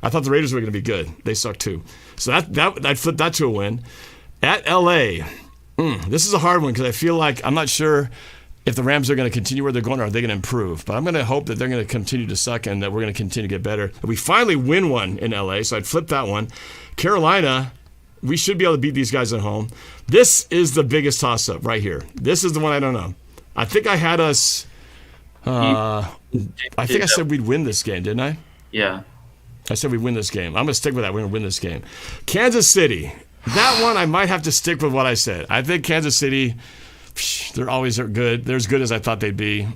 Speaker 5: I thought the Raiders were going to be good. They suck too. So I'd flip that to a win. At LA, this is a hard one because I feel like I'm not sure if the Rams are going to continue where they're going or are they going to improve. But I'm going to hope that they're going to continue to suck and that we're going to continue to get better. We finally win one in LA, so I'd flip that one. Carolina, we should be able to beat these guys at home. This is the biggest toss-up right here. This is the one I don't know. I think I had us. I think I said we'd win this game, didn't I?
Speaker 6: Yeah.
Speaker 5: I said we'd win this game. I'm going to stick with that. We're going to win this game. Kansas City. That one, I might have to stick with what I said. I think Kansas City, they're always good. They're as good as I thought they'd be.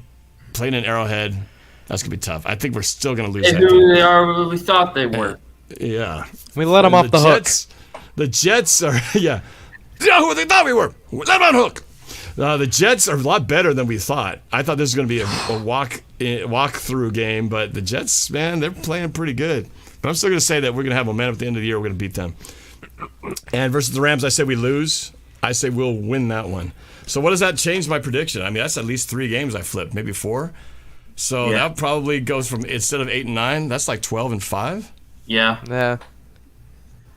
Speaker 5: Playing in Arrowhead, that's going to be tough. I think we're still going to lose that game.
Speaker 6: They are what we thought they were.
Speaker 5: Yeah.
Speaker 3: We let them off the hook.
Speaker 5: The Jets are, yeah. Who they thought we were. Let them on hook. The Jets are a lot better than we thought. I thought this was going to be a walk-through game, but the Jets, man, they're playing pretty good. But I'm still going to say that we're going to have momentum at the end of the year. We're going to beat them. And versus the Rams, I say we lose. I say we'll win that one. So what does that change my prediction? I mean, that's at least 3 games I flipped, maybe 4. So that probably goes from, instead of 8 and 9, that's like 12 and 5.
Speaker 6: Yeah.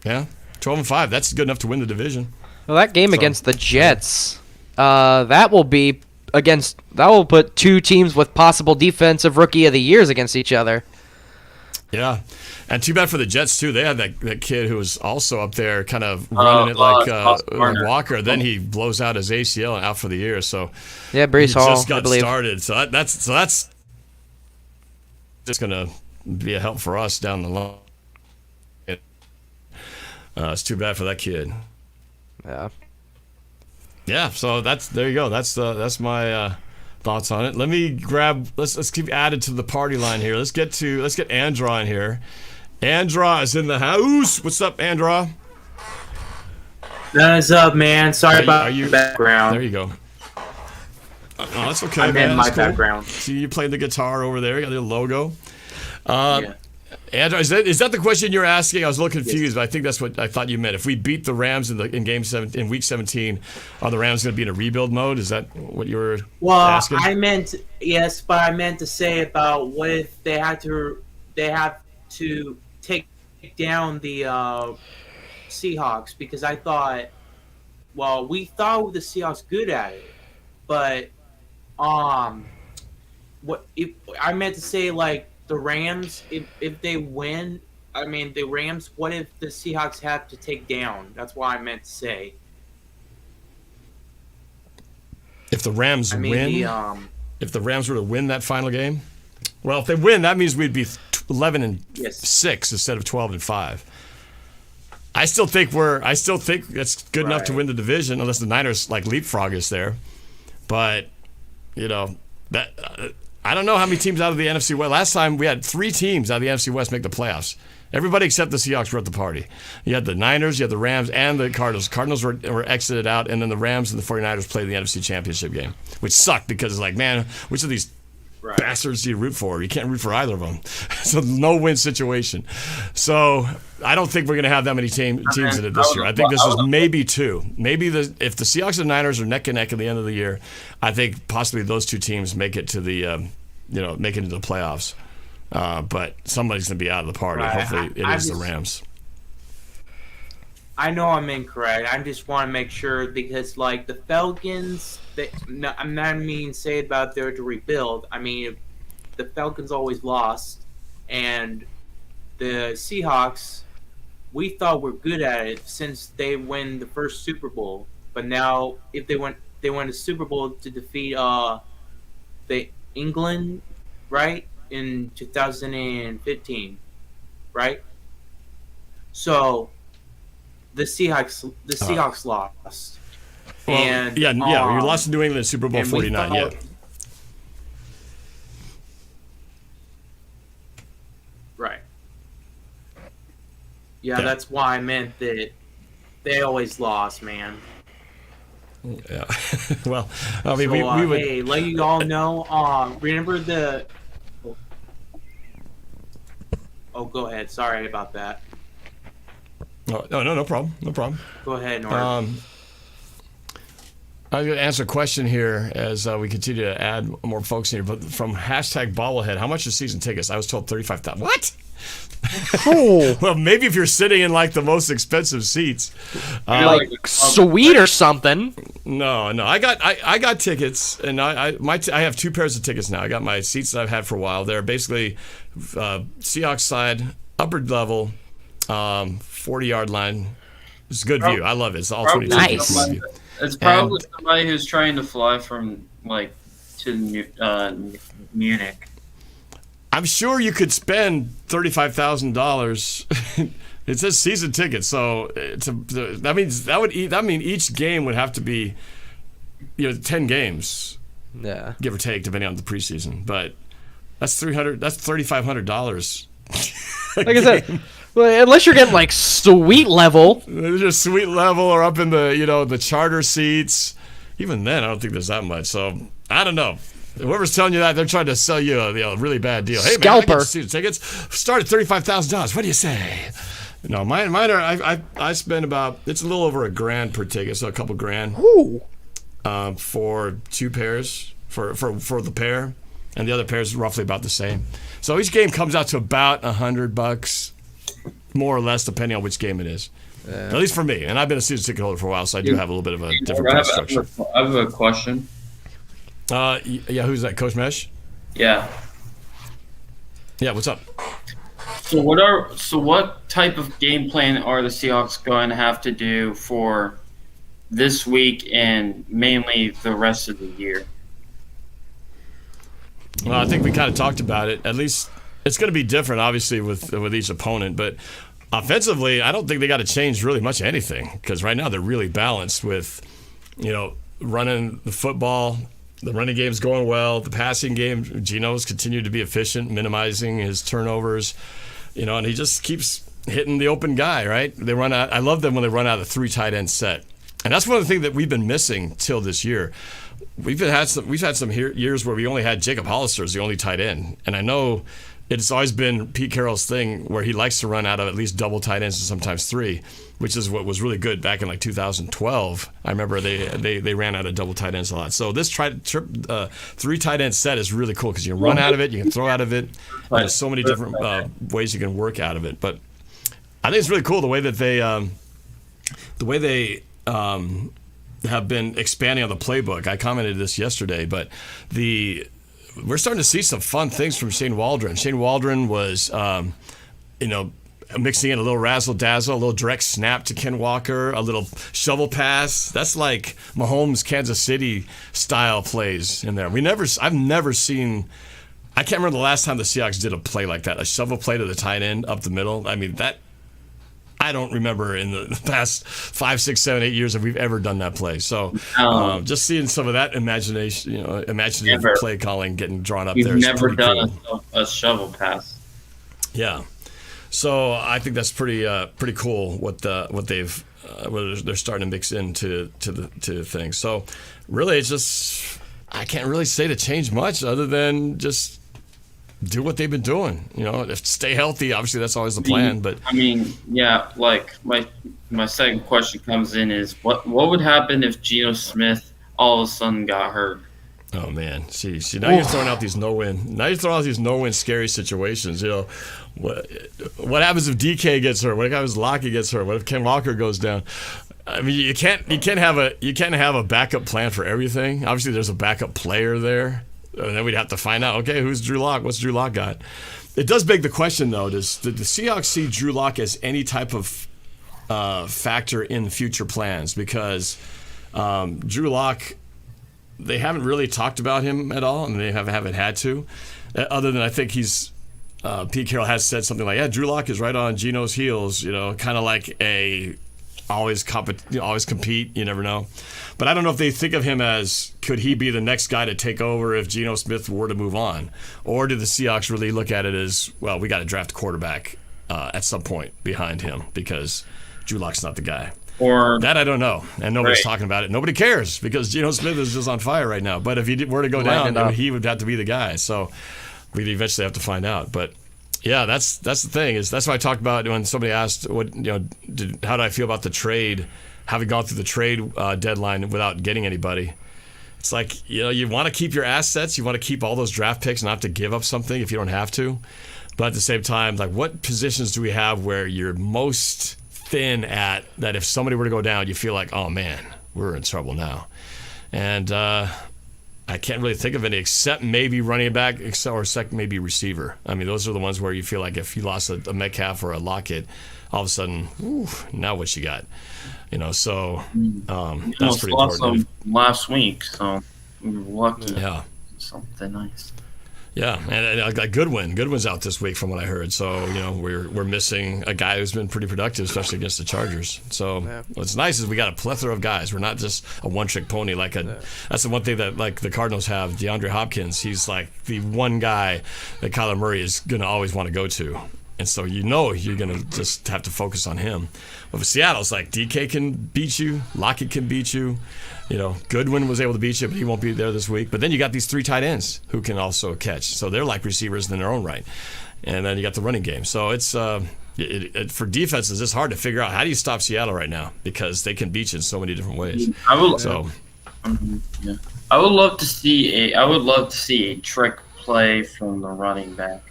Speaker 5: Yeah. 12 and 5. That's good enough to win the division.
Speaker 3: Well, that game against the Jets, that will put 2 teams with possible defensive rookie of the years against each other.
Speaker 5: Yeah. And too bad for the Jets, too. They had that kid who was also up there kind of running it like Walker. Then he blows out his ACL and out for the year. So
Speaker 3: yeah, Breece Hall
Speaker 5: just got started. So that's just going to be a help for us down the line. It's too bad for that kid.
Speaker 3: Yeah.
Speaker 5: Yeah, so there you go. That's my thoughts on it. Let me grab. Let's keep added to the party line here. Let's get Andra in here. Andra is in the house. What's up, Andra?
Speaker 7: What's up, man? Sorry about your background.
Speaker 5: There you go. No, that's okay,
Speaker 7: I'm
Speaker 5: man.
Speaker 7: in
Speaker 5: That's
Speaker 7: my
Speaker 5: cool.
Speaker 7: background.
Speaker 5: See, you playing the guitar over there. You got the logo.
Speaker 7: Yeah.
Speaker 5: Andrew, is that the question you're asking? I was a little confused, but I think that's what I thought you meant. If we beat the Rams in week 17, are the Rams going to be in a rebuild mode? Is that what you were asking?
Speaker 7: I meant yes, but I meant to say about what if they have to take down the Seahawks, because I thought, well, we thought the Seahawks good at it, but what if I meant to say, like, the Rams, if they win, I mean the Rams, what if the Seahawks have to take down? That's what I meant to say.
Speaker 5: If the Rams win, if the Rams were to win that final game, well, if they win, that means we'd be 11-6 instead of 12-5. I still think that's good enough to win the division, unless the Niners leapfrog us there. But that I don't know how many teams out of the NFC West. Last time we had 3 teams out of the NFC West make the playoffs. Everybody except the Seahawks were at the party. You had the Niners, you had the Rams, and the Cardinals. Cardinals were exited out, and then the Rams and the 49ers played the NFC Championship game, which sucked because it's man, which of these bastards do you root for? You can't root for either of them. So no-win situation. So I don't think we're going to have that many teams in it this year. I think this is maybe 2. Maybe if the Seahawks and Niners are neck and neck at the end of the year, I think possibly those 2 teams make it to the make it into the playoffs. But somebody's going to be out of the party.
Speaker 7: Right.
Speaker 5: Hopefully it is the Rams.
Speaker 7: I know I'm incorrect. I just want to make sure, because the Falcons, I'm not say about there to rebuild. I mean, the Falcons always lost, and the Seahawks, we thought were good at it since they win the first Super Bowl. But now, if they win the Super Bowl to defeat the England, right, in 2015, right? So the Seahawks lost.
Speaker 5: Well,
Speaker 7: and
Speaker 5: you lost to New England in Super Bowl 49. Yeah.
Speaker 7: Right. Yeah, that's why I meant that they always lost, man.
Speaker 5: Yeah. Well, I mean,
Speaker 7: So,
Speaker 5: we would.
Speaker 7: hey, let you all know. Remember the. Oh, go ahead. Sorry about that.
Speaker 5: Oh, no problem. No problem.
Speaker 7: Go ahead, Norm.
Speaker 5: I'm going to answer a question here as we continue to add more folks in here. But from #bobblehead, how much is season tickets? I was told $35,000. What?
Speaker 3: Oh.
Speaker 5: Well, maybe if you're sitting in the most expensive seats,
Speaker 3: Sweet or something.
Speaker 5: No. I got tickets, and I have 2 pairs of tickets now. I got my seats that I've had for a while. They're basically Seahawks side, upper level, 40-yard line. It's a good view. I love it. It's all 22.
Speaker 3: Nice.
Speaker 5: View.
Speaker 6: It's probably somebody who's trying to fly from to Munich.
Speaker 5: I'm sure you could spend $35,000. It says season tickets, so that mean each game would have to be 10 games, give or take, depending on the preseason. But that's $3,500.
Speaker 3: Like I said, well, unless you're getting sweet level.
Speaker 5: There's just sweet level or up in the the charter seats. Even then, I don't think there's that much. So I don't know. Whoever's telling you that, they're trying to sell you a really bad deal. Hey, man, I get season tickets. Start at $35,000. What do you say? No, mine are. I spend it's a little over $1,000 per ticket, so a couple grand.
Speaker 3: Ooh.
Speaker 5: For 2 pairs for the pair, and the other pair is roughly about the same. So each game comes out to about $100, more or less, depending on which game it is. At least for me, and I've been a season ticket holder for a while, so I do have a little bit of a different price structure.
Speaker 6: I have a question.
Speaker 5: Yeah, who's that? Coach Mesh?
Speaker 6: Yeah.
Speaker 5: Yeah, what's up?
Speaker 6: So what type of game plan are the Seahawks going to have to do for this week and mainly the rest of the year?
Speaker 5: Well, I think we kind of talked about it. At least it's going to be different, obviously, with each opponent. But offensively, I don't think they got to change really much anything because right now they're really balanced with, running the football. The running game's going well. The passing game, Geno's continued to be efficient, minimizing his turnovers. And he just keeps hitting the open guy, right? They run out. I love them when they run out of 3 tight end set. And that's one of the things that we've been missing till this year. We've had some years where we only had Jacob Hollister as the only tight end. And I know it's always been Pete Carroll's thing where he likes to run out of at least double tight ends and sometimes 3, which is what was really good back in like 2012. I remember they ran out of double tight ends a lot. So this 3 tight end set is really cool because you can run out of it, you can throw out of it. There's so many different ways you can work out of it. But I think it's really cool the way that they have been expanding on the playbook. I commented this yesterday, but we're starting to see some fun things from Shane Waldron. Shane Waldron was, mixing in a little razzle-dazzle, a little direct snap to Ken Walker, a little shovel pass. That's like Mahomes, Kansas City style plays in there. I've never seen. I can't remember the last time the Seahawks did a play like that, a shovel play to the tight end up the middle. I mean, that I don't remember in the past 5, 6, 7, 8 years if we've ever done that play. So just seeing some of that imaginative play calling getting drawn up there.
Speaker 6: We've never done a shovel pass.
Speaker 5: Yeah. So I think that's pretty cool what they're starting to mix into to things. So really, it's just I can't really say to change much other than just do what they've been doing. Stay healthy. Obviously, that's always the plan. But
Speaker 6: like my second question comes in is what would happen if Geno Smith all of a sudden got hurt?
Speaker 5: Oh man, see, now you're throwing out these no-win. Now you're throwing out these no-win scary situations. What happens if DK gets hurt? What happens if Lockett gets hurt? What if Ken Walker goes down? I mean, you can't have a backup plan for everything. Obviously, there's a backup player there, and then we'd have to find out. Okay, who's Drew Lock? What's Drew Lock got? It does beg the question though: did the Seahawks see Drew Lock as any type of factor in future plans? Because Drew Lock. They haven't really talked about him at all, and they haven't had to. Other than I think Pete Carroll has said something like, "Yeah, Drew Lock is right on Geno's heels." Kind of like always compete. You never know. But I don't know if they think of him as could he be the next guy to take over if Geno Smith were to move on, or do the Seahawks really look at it as well? We got to draft a quarterback at some point behind him because Drew Lock's not the guy.
Speaker 6: Or
Speaker 5: that I don't know, and nobody's talking about it. Nobody cares because Geno Smith is just on fire right now. But if he were to go down, then he would have to be the guy. So we'd eventually have to find out. But yeah, that's the thing. That's what I talked about when somebody asked, how do I feel about the trade, having gone through the trade deadline without getting anybody. It's like you want to keep your assets, you want to keep all those draft picks, and not have to give up something if you don't have to. But at the same time, like what positions do we have where you're most thin at that if somebody were to go down, you feel like, oh man, we're in trouble now. And I can't really think of any except maybe running back or maybe receiver. I mean, those are the ones where you feel like if you lost a Metcalf or a Lockett, all of a sudden, now what you got? So that's pretty important.
Speaker 6: Last week, so we were lucky.
Speaker 5: Yeah.
Speaker 6: Something nice.
Speaker 5: Yeah, and Goodwin's out this week from what I heard. So we're missing a guy who's been pretty productive, especially against the Chargers. So what's nice is we got a plethora of guys. We're not just a one-trick pony that's the one thing that like the Cardinals have. DeAndre Hopkins, he's like the one guy that Kyler Murray is gonna always want to go to, and so you're gonna just have to focus on him. But for Seattle, it's like DK can beat you, Lockett can beat you. Goodwin was able to beat you, but he won't be there this week. But then you got these 3 tight ends who can also catch. So they're like receivers in their own right. And then you got the running game. So it's for defenses, it's hard to figure out how do you stop Seattle right now because they can beat you in so many different ways.
Speaker 6: I would love to see a trick play from the running back.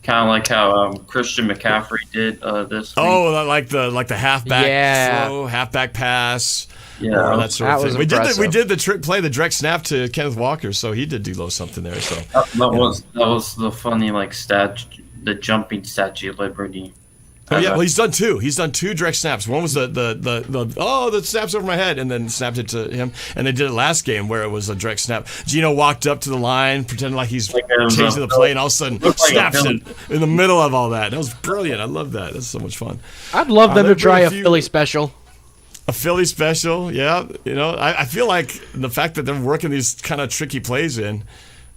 Speaker 6: Kind of like how Christian McCaffrey did this week.
Speaker 5: Oh, like the halfback throw, halfback pass.
Speaker 6: Yeah,
Speaker 5: that sort of thing. We
Speaker 3: impressive.
Speaker 5: did the trick play, the direct snap to Kenneth Walker, so he did do something there. So
Speaker 6: that was the funny stat, the jumping Statue of Liberty.
Speaker 5: Oh yeah, well he's done two. He's done two direct snaps. One was the snaps over my head, and then snapped it to him. And they did it last game where it was a direct snap. Gino walked up to the line, pretending like he's changing the play, and all of a sudden snaps it in the middle of all that. That was brilliant. I love that. That's so much fun.
Speaker 3: I'd love them to try a Philly special.
Speaker 5: A Philly special, yeah. I feel like the fact that they're working these kind of tricky plays in,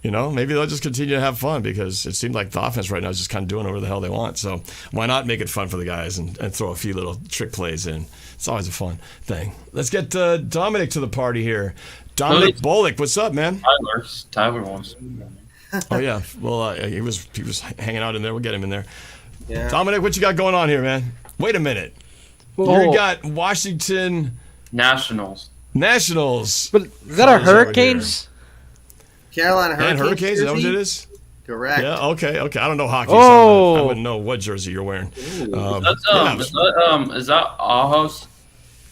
Speaker 5: maybe they'll just continue to have fun because it seemed like the offense right now is just kind of doing whatever the hell they want. So why not make it fun for the guys and throw a few little trick plays in? It's always a fun thing. Let's get Dominic to the party here. Dominic Bolick, what's up, man?
Speaker 6: Tyler wants.
Speaker 5: Oh yeah, well he was hanging out in there. We'll get him in there.
Speaker 8: Yeah.
Speaker 5: Dominic, what you got going on here, man? Wait a minute. You got Washington
Speaker 6: Nationals.
Speaker 3: But is that our Hurricanes?
Speaker 8: Carolina
Speaker 5: And
Speaker 8: Hurricanes.
Speaker 5: Is that what it is?
Speaker 8: Correct.
Speaker 5: Yeah. Okay. I don't know hockey.
Speaker 3: Oh.
Speaker 5: So I wouldn't know what jersey you're wearing.
Speaker 6: Is that Ahos?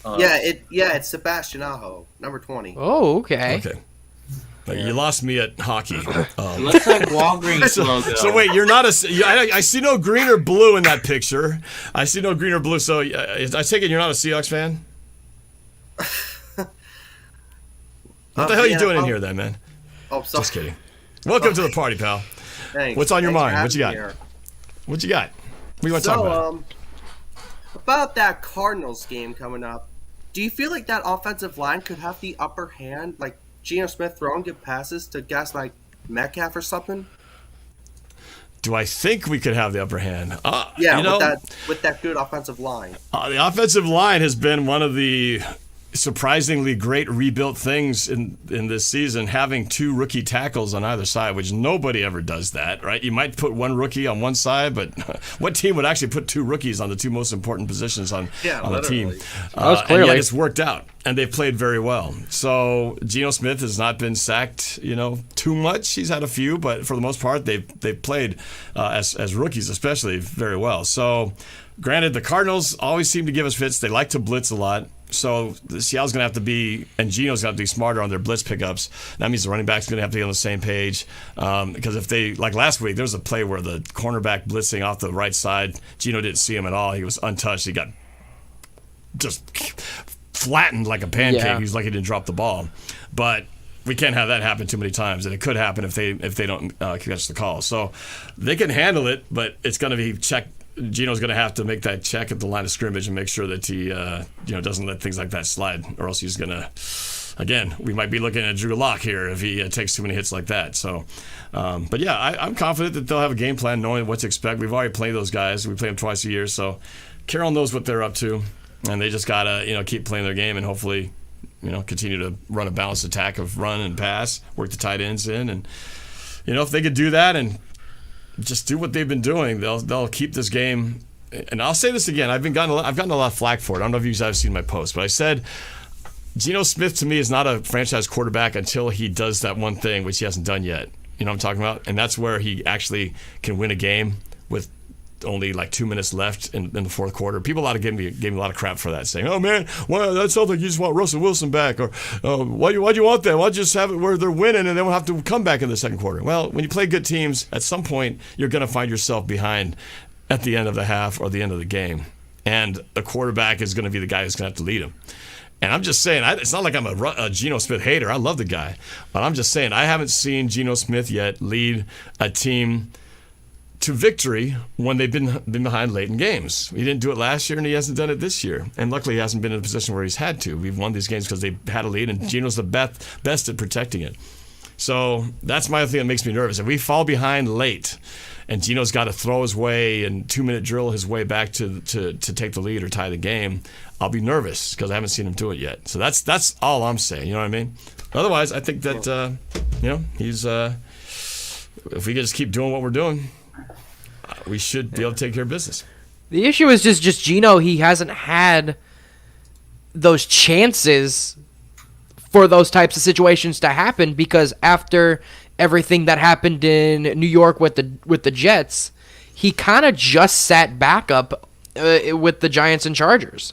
Speaker 8: It's Sebastian Aho, number 20.
Speaker 3: Oh, okay.
Speaker 5: Okay. You lost me at hockey.
Speaker 7: Looks like Walgreens logo.
Speaker 5: So wait, you're not I see no green or blue in that picture. I see no green or blue. So I take it you're not a Seahawks fan? What the hell are you doing in here then, man?
Speaker 8: Oh, sorry.
Speaker 5: Just kidding. Welcome to the party, pal.
Speaker 8: Thanks.
Speaker 5: What's on your
Speaker 8: Thanks for
Speaker 5: mind? What you
Speaker 8: having
Speaker 5: got?
Speaker 8: me here.
Speaker 5: What you got? What do you want to talk about?
Speaker 8: About that Cardinals game coming up, do you feel like that offensive line could have the upper hand, like Geno Smith throwing good passes to guys like Metcalf or something?
Speaker 5: Do I think we could have the upper hand?
Speaker 8: With that good offensive line.
Speaker 5: The offensive line has been one of the surprisingly great rebuilt things in this season, having two rookie tackles on either side, which nobody ever does that, right? You might put one rookie on one side, but what team would actually put two rookies on the two most important positions on the team? And yet it's worked out, and they've played very well. So Geno Smith has not been sacked, too much. He's had a few, but for the most part, they've played as rookies, especially, very well. So, granted, the Cardinals always seem to give us fits. They like to blitz a lot. So Seattle's going to have to be, and Geno's going to have to be smarter on their blitz pickups. That means the running back's going to have to be on the same page. Because if they, like last week, there was a play where the cornerback blitzing off the right side, Geno didn't see him at all. He was untouched. He got just flattened like a pancake.
Speaker 3: Yeah.
Speaker 5: He was like he didn't drop the ball. But we can't have that happen too many times, and it could happen if they don't catch the call. So they can handle it, but it's going to be checked. Geno's going to have to make that check at the line of scrimmage and make sure that he doesn't let things like that slide, or else he's going to, again, we might be looking at Drew Lock here if he takes too many hits like that. So, but yeah, I'm confident that they'll have a game plan knowing what to expect. We've already played those guys. We play them twice a year, so Carroll knows what they're up to, and they just got to keep playing their game and hopefully continue to run a balanced attack of run and pass, work the tight ends in, and if they could do that and just do what they've been doing, they'll keep this game. And I'll say this again, I've gotten a lot of flack for it. I don't know if you guys have seen my post, but I said Geno Smith to me is not a franchise quarterback until he does that one thing, which he hasn't done yet. You know what I'm talking about? And that's where he actually can win a game with only like 2 minutes left in the fourth quarter. People gave me a lot of crap for that, saying, "Oh man, that sounds like you just want Russell Wilson back," or why do you want that? Why don't you just have it where they're winning and they won't have to come back in the second quarter? Well, when you play good teams, at some point you're going to find yourself behind at the end of the half or the end of the game, and the quarterback is going to be the guy who's going to have to lead them. And I'm just saying, it's not like I'm a Geno Smith hater. I love the guy, but I'm just saying I haven't seen Geno Smith yet lead a team to victory when they've been behind late in games. He didn't do it last year, and he hasn't done it this year. And luckily, he hasn't been in a position where he's had to. We've won these games because they had a lead, and Geno's the best at protecting it. So that's my thing that makes me nervous. If we fall behind late, and Geno's got to throw his way and 2-minute drill his way back to take the lead or tie the game, I'll be nervous because I haven't seen him do it yet. So that's all I'm saying. You know what I mean? Otherwise, I think that he's if we can just keep doing what we're doing, we should be able to take care of business.
Speaker 3: The issue is just Geno. He hasn't had those chances for those types of situations to happen because after everything that happened in New York with the Jets, he kind of just sat back up with the Giants and Chargers.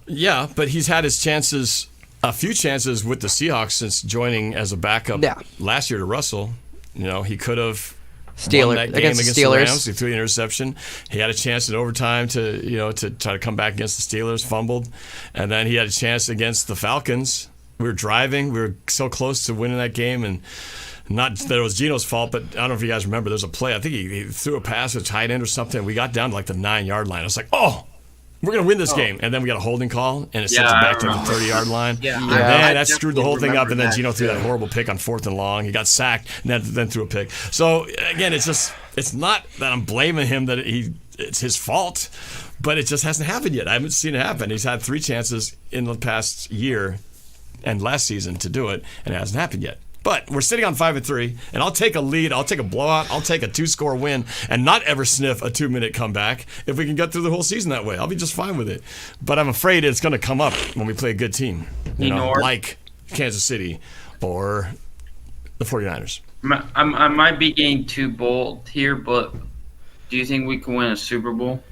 Speaker 5: Yeah, but he's had his chances, a few chances with the Seahawks since joining as a backup last year to Russell. He could have
Speaker 3: Steelers,
Speaker 5: that game
Speaker 3: against the
Speaker 5: the
Speaker 3: Steelers.
Speaker 5: Rams. He threw an interception. He had a chance in overtime to try to come back against the Steelers, fumbled, and then he had a chance against the Falcons. We were driving. We were so close to winning that game, and not that it was Geno's fault, but I don't know if you guys remember. There's a play. I think he threw a pass to a tight end or something. We got down to like the 9-yard line. I was like, oh, we're going to win this game. And then we got a holding call, and it sends it back to the 30-yard line.
Speaker 8: Yeah,
Speaker 5: And then
Speaker 8: I
Speaker 5: that screwed the whole thing up, and then
Speaker 8: that.
Speaker 5: Geno threw that horrible pick on 4th and long. He got sacked, and then threw a pick. So, again, it's not that I'm blaming him that it's his fault, but it just hasn't happened yet. I haven't seen it happen. He's had 3 chances in the past year and last season to do it, and it hasn't happened yet. But we're sitting on 5-3, and I'll take a lead. I'll take a blowout. I'll take a 2-score win and not ever sniff a 2-minute comeback if we can get through the whole season that way. I'll be just fine with it. But I'm afraid it's going to come up when we play a good team, like Kansas City or the 49ers.
Speaker 6: I might be getting too bold here, but do you think we can win a Super Bowl?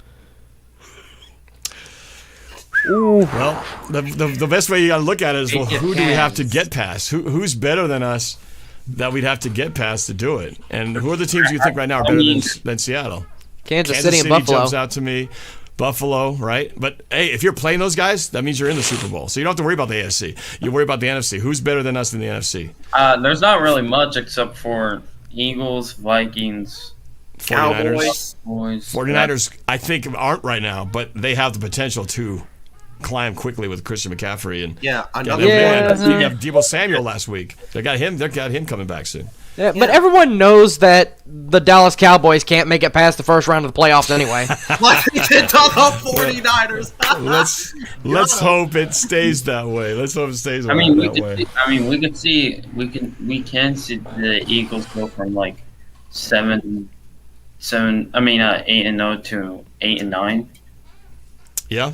Speaker 5: Well, the best way you got to look at it is, well, who do we have to get past? Who's better than us that we'd have to get past to do it? And who are the teams you think right now are better than Seattle?
Speaker 3: Kansas City and Buffalo
Speaker 5: jumps out to me. Buffalo, right? But, hey, if you're playing those guys, that means you're in the Super Bowl. So you don't have to worry about the AFC. You worry about the NFC. Who's better than us in the NFC?
Speaker 6: There's not really much except for Eagles, Vikings,
Speaker 5: 49ers.
Speaker 6: Cowboys.
Speaker 5: 49ers, I think, aren't right now, but they have the potential to climb quickly with Christian McCaffrey and
Speaker 8: Yeah,
Speaker 5: you have Deebo Samuel last week. They got him coming back soon.
Speaker 3: Yeah, but everyone knows that the Dallas Cowboys can't make it past the first round of the playoffs anyway.
Speaker 8: Like we did to the 49ers.
Speaker 5: Let's hope it stays that way. Let's hope it stays that way.
Speaker 6: We can see the Eagles go from like 8-0 to 8-9.
Speaker 5: Yeah.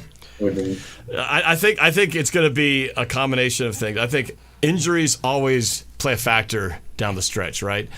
Speaker 5: I think it's going to be a combination of things. I think injuries always play a factor down the stretch, right?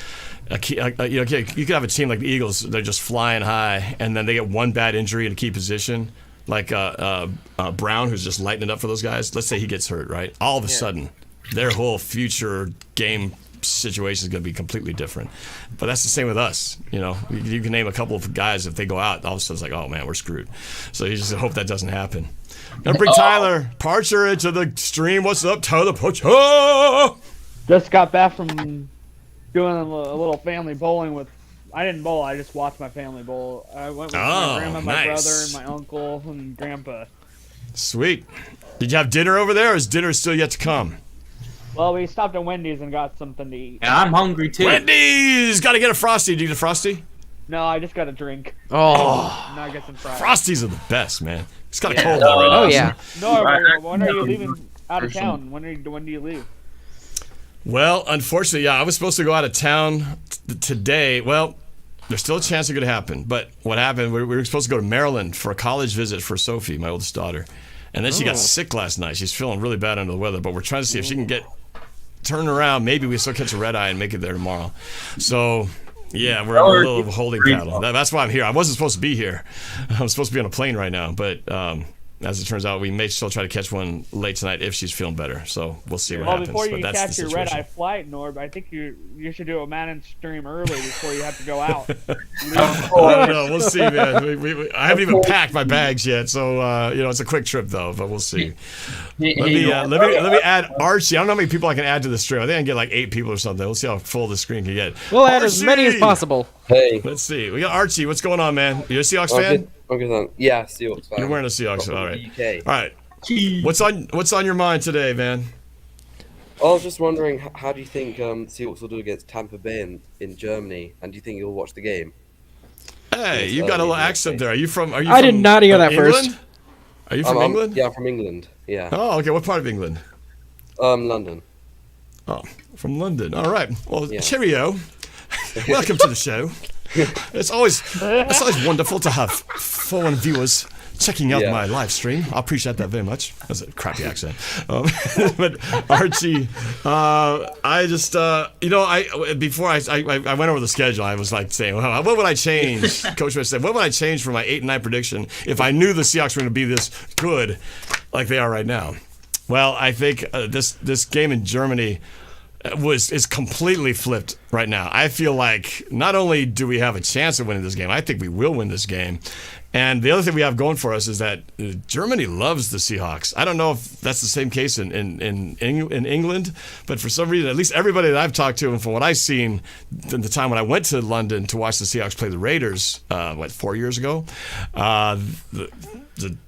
Speaker 5: You could have a team like the Eagles; they're just flying high, and then they get one bad injury in a key position, like Brown, who's just lighting it up for those guys. Let's say he gets hurt, right? All of a sudden, their whole future game situation is going to be completely different. But that's the same with us. You can name a couple of guys, if they go out, all of a sudden it's like, oh man, we're screwed. So you just hope that doesn't happen. Gonna bring Tyler Parcher into the stream. What's up, Tyler Parcher?
Speaker 9: Just got back from doing a little family bowling with. I didn't bowl. I just watched my family bowl. I went with my grandma, my brother, and my uncle and grandpa.
Speaker 5: Sweet. Did you have dinner over there, or is dinner still yet to come?
Speaker 9: Well, we stopped at Wendy's and got something to eat.
Speaker 7: Yeah, I'm hungry too.
Speaker 5: Wendy's! Got to get a Frosty. Did you get a Frosty?
Speaker 9: No, I just got a drink.
Speaker 3: Oh.
Speaker 9: Now I get some fries.
Speaker 5: Frosties are the best, man. It's kind of cold out right now.
Speaker 3: Oh, yeah.
Speaker 9: No, when are you leaving out of town? When do you leave?
Speaker 5: Well, unfortunately, yeah, I was supposed to go out of town today. Well, there's still a chance it could happen. But what happened, we were supposed to go to Maryland for a college visit for Sophie, my oldest daughter. And then she got sick last night. She's feeling really bad under the weather. But we're trying to see if she can turn around. Maybe we still catch a red eye and make it there tomorrow. So, yeah, we're a little holding paddle. That's why I'm here. I wasn't supposed to be here. I'm supposed to be on a plane right now. But as it turns out, we may still try to catch one late tonight if she's feeling better. So we'll see what happens.
Speaker 9: Before you
Speaker 5: but that's
Speaker 9: catch
Speaker 5: the
Speaker 9: your red eye flight, Norb, I think you should do a man stream early before you have to go out.
Speaker 5: I don't know. We'll see, man. I haven't even packed my bags yet, so it's a quick trip though. But we'll see. Let me add Archie. I don't know how many people I can add to the stream. I think I can get like 8 people or something. We'll see how full the screen can get.
Speaker 3: We'll add as many as possible.
Speaker 10: Hey.
Speaker 5: Let's see. We got Archie. What's going on, man? You a Seahawks fan?
Speaker 10: Okay, yeah, Seahawks fan.
Speaker 5: You're wearing a Seahawks. All right.
Speaker 10: UK.
Speaker 5: All right. What's on your mind today, man?
Speaker 10: I was just wondering, how do you think Seahawks will do against Tampa Bay in Germany? And do you think you'll watch the game?
Speaker 5: Hey, you got a little accent there. Are you from?
Speaker 3: I did not hear that
Speaker 5: England?
Speaker 3: first.
Speaker 5: Are you from England?
Speaker 10: Yeah, I'm from England. Yeah.
Speaker 5: Oh, okay. What part of England?
Speaker 10: London.
Speaker 5: Oh, from London. All right. Well,
Speaker 10: Yeah.
Speaker 5: cheerio. Welcome to the show. It's always wonderful to have foreign viewers checking out my live stream. I appreciate that very much. That's a crappy accent. But Archie, I just before I went over the schedule, I was like saying, well, what would I change? Coach said, what would I change for my 8-9 prediction if I knew the Seahawks were going to be this good like they are right now? Well, I think this game in Germany, is completely flipped right now. I feel like not only do we have a chance of winning this game, I think we will win this game. And the other thing we have going for us is that Germany loves the Seahawks. I don't know if that's the same case in England, but for some reason, at least everybody that I've talked to, and from what I've seen, in the time when I went to London to watch the Seahawks play the Raiders, 4 years ago, the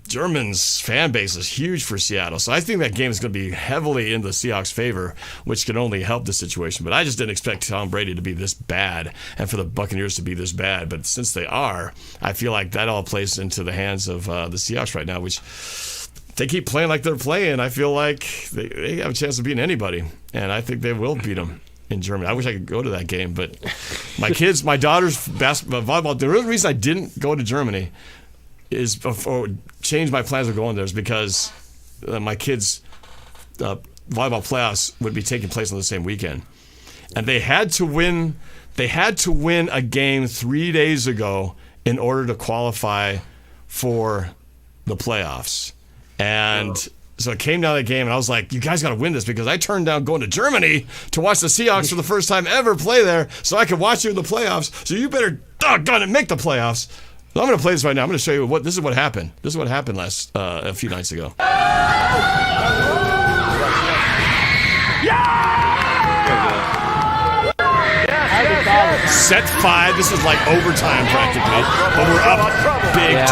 Speaker 5: Germans' fan base is huge for Seattle. So I think that game is going to be heavily in the Seahawks' favor, which can only help the situation. But I just didn't expect Tom Brady to be this bad and for the Buccaneers to be this bad. But since they are, I feel like that all plays into the hands of the Seahawks right now, which they keep playing like they're playing. I feel like they have a chance of beating anybody, and I think they will beat them in Germany. I wish I could go to that game, but my daughter's volleyball, the real reason I didn't go to Germany is or change my plans of going there is because my kids' volleyball playoffs would be taking place on the same weekend, and they had to win. They had to win a game 3 days ago in order to qualify for the playoffs, and so it came down to the game, and I was like, "You guys got to win this," because I turned down going to Germany to watch the Seahawks for the first time ever play there, so I could watch you in the playoffs. So you better doggone it make the playoffs. So I'm going to play this right now. I'm going to show you this is what happened. This is what happened a few nights ago. Set 5. This is like overtime practically, but we're up big, 12-5.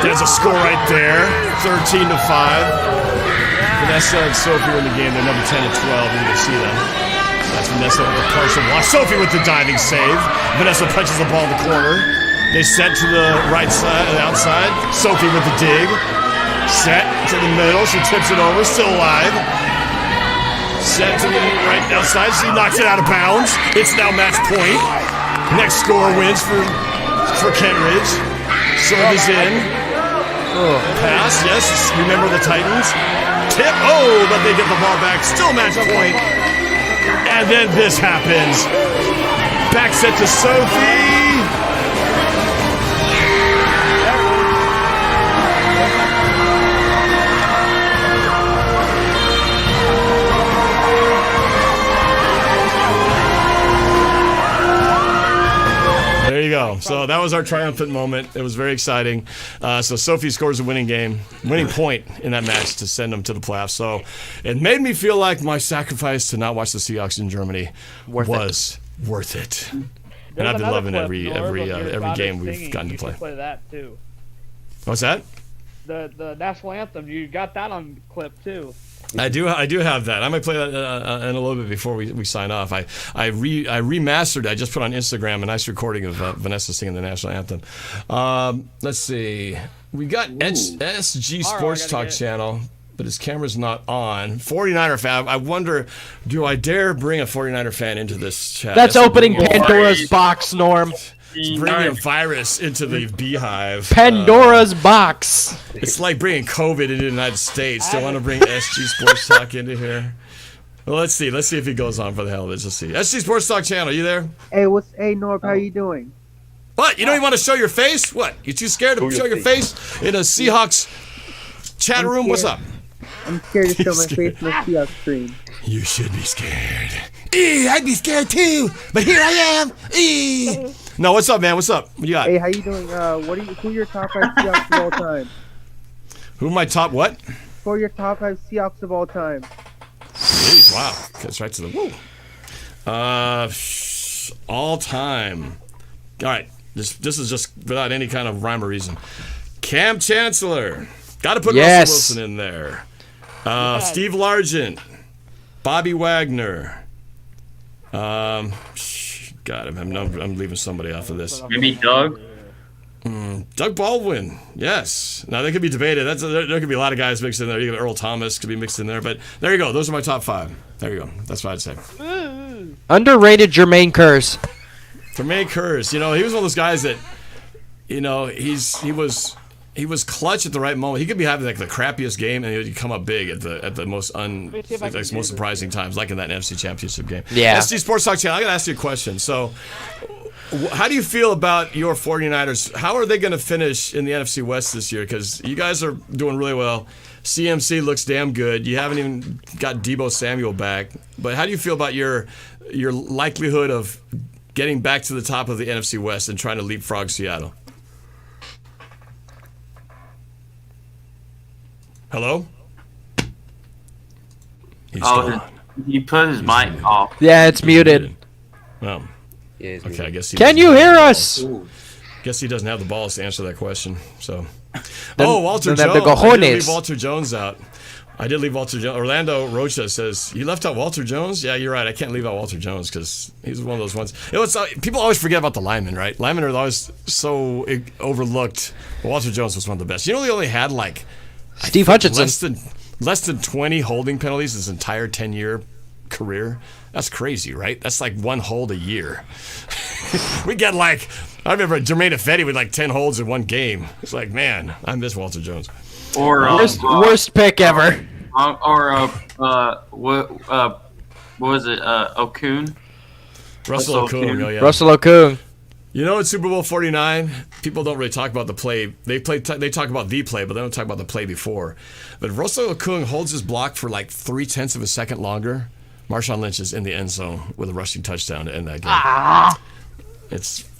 Speaker 5: There's a score right there, 13-5. Vanessa and Sophie are in the game. They're number 10 and 12. You can see them. That's Vanessa with the partial block. Sophie with the diving save. Vanessa punches the ball in the corner. They set to the right side, the outside. Sophie with the dig. Set to the middle. She tips it over. Still alive. Set to the right outside. She knocks it out of bounds. It's now match point. Next score wins for Kentridge. Serve is in. Pass. Yes. Remember the Titans. Tip. Oh, but they get the ball back. Still match point. And then this happens. Back set to Sophie. There you go. So that was our triumphant moment. It was very exciting. So Sophie scores a winning point in that match to send them to the playoffs. So it made me feel like my sacrifice to not watch the Seahawks in Germany was worth it. And I've been loving every game we've gotten to play.
Speaker 9: Play that too.
Speaker 5: What's that?
Speaker 9: The national anthem. You got that on clip too.
Speaker 5: I do have that. I might play that in a little bit before we sign off. I remastered it. I just put on Instagram a nice recording of Vanessa singing the national anthem. Let's see. We got SG Sports Talk channel, but his camera's not on. 49er fan. I wonder, do I dare bring a 49er fan into this chat?
Speaker 3: That's opening Pandora's box, Norm.
Speaker 5: It's bringing a virus into the beehive.
Speaker 3: Pandora's box.
Speaker 5: It's like bringing COVID into the United States. Do you want to bring SG Sports Talk into here? Well, let's see. Let's see if he goes on for the hell of it. Let's see. SG Sports Talk channel, you there?
Speaker 11: Hey, Norb? How you doing?
Speaker 5: What? You don't even want to show your face? What? You too scared to show your face in a Seahawks chat room? What's up?
Speaker 11: I'm scared to show my face in the Seahawks stream.
Speaker 5: You should be scared. I'd be scared too, but here I am. No, what's up, man? What's up? What you got?
Speaker 11: Hey, how you doing? Who are your top 5 Seahawks of all time?
Speaker 5: Who are my top what?
Speaker 11: Who are your top 5 Seahawks of all time?
Speaker 5: Jeez, wow. That's right to the woo. All time. All right. This is just without any kind of rhyme or reason. Cam Chancellor. Got to put Russell Wilson in there. Steve Largent. Bobby Wagner. God, I'm leaving somebody off of this.
Speaker 6: Maybe Doug?
Speaker 5: Doug Baldwin, yes. Now, they could be debated. There could be a lot of guys mixed in there. Even Earl Thomas could be mixed in there. But there you go. Those are my top 5. There you go. That's what I'd say.
Speaker 3: Underrated Jermaine Kearse.
Speaker 5: Jermaine Kearse. You know, he was one of those guys that, you know, he was clutch at the right moment. He could be having like the crappiest game, and he would come up big at the most surprising times, like in that NFC Championship game.
Speaker 3: Yeah.
Speaker 5: SD Sports Talk channel. I got to ask you a question. So, How do you feel about your 49ers? How are they going to finish in the NFC West this year? Because you guys are doing really well. CMC looks damn good. You haven't even got Deebo Samuel back. But how do you feel about your likelihood of getting back to the top of the NFC West and trying to leapfrog Seattle? Hello? He's gone.
Speaker 6: He put his mic off.
Speaker 3: Yeah, it's muted.
Speaker 5: Well,
Speaker 10: Yeah,
Speaker 5: okay, I guess he
Speaker 3: Can
Speaker 5: doesn't
Speaker 3: you
Speaker 5: have
Speaker 3: hear
Speaker 5: the
Speaker 3: us?
Speaker 5: balls. Guess he doesn't have the balls to answer that question. So, Walter
Speaker 3: then
Speaker 5: Jones.
Speaker 3: the
Speaker 5: I did leave
Speaker 3: cojones.
Speaker 5: Walter Jones out. I did leave Walter Jones. Orlando Rocha says, you left out Walter Jones? Yeah, you're right. I can't leave out Walter Jones because he's one of those ones. People always forget about the linemen, right? Linemen are always so overlooked. Walter Jones was one of the best. You know, he only had
Speaker 3: Steve Hutchinson.
Speaker 5: less than 20 holding penalties his entire 10-year career. That's crazy, right? That's like one hold a year. We get I remember Jermaine Ifedi with 10 holds in one game. It's like, man, I miss Walter Jones.
Speaker 6: Or
Speaker 3: Worst pick ever.
Speaker 6: what was it? Okun.
Speaker 5: Russell Okung. Oh, yeah.
Speaker 3: Russell Okung.
Speaker 5: You know, in Super Bowl 49, people don't really talk about the play. They talk about the play, but they don't talk about the play before. But Russell Okung holds his block for 0.3 of a second longer. Marshawn Lynch is in the end zone with a rushing touchdown to end that game.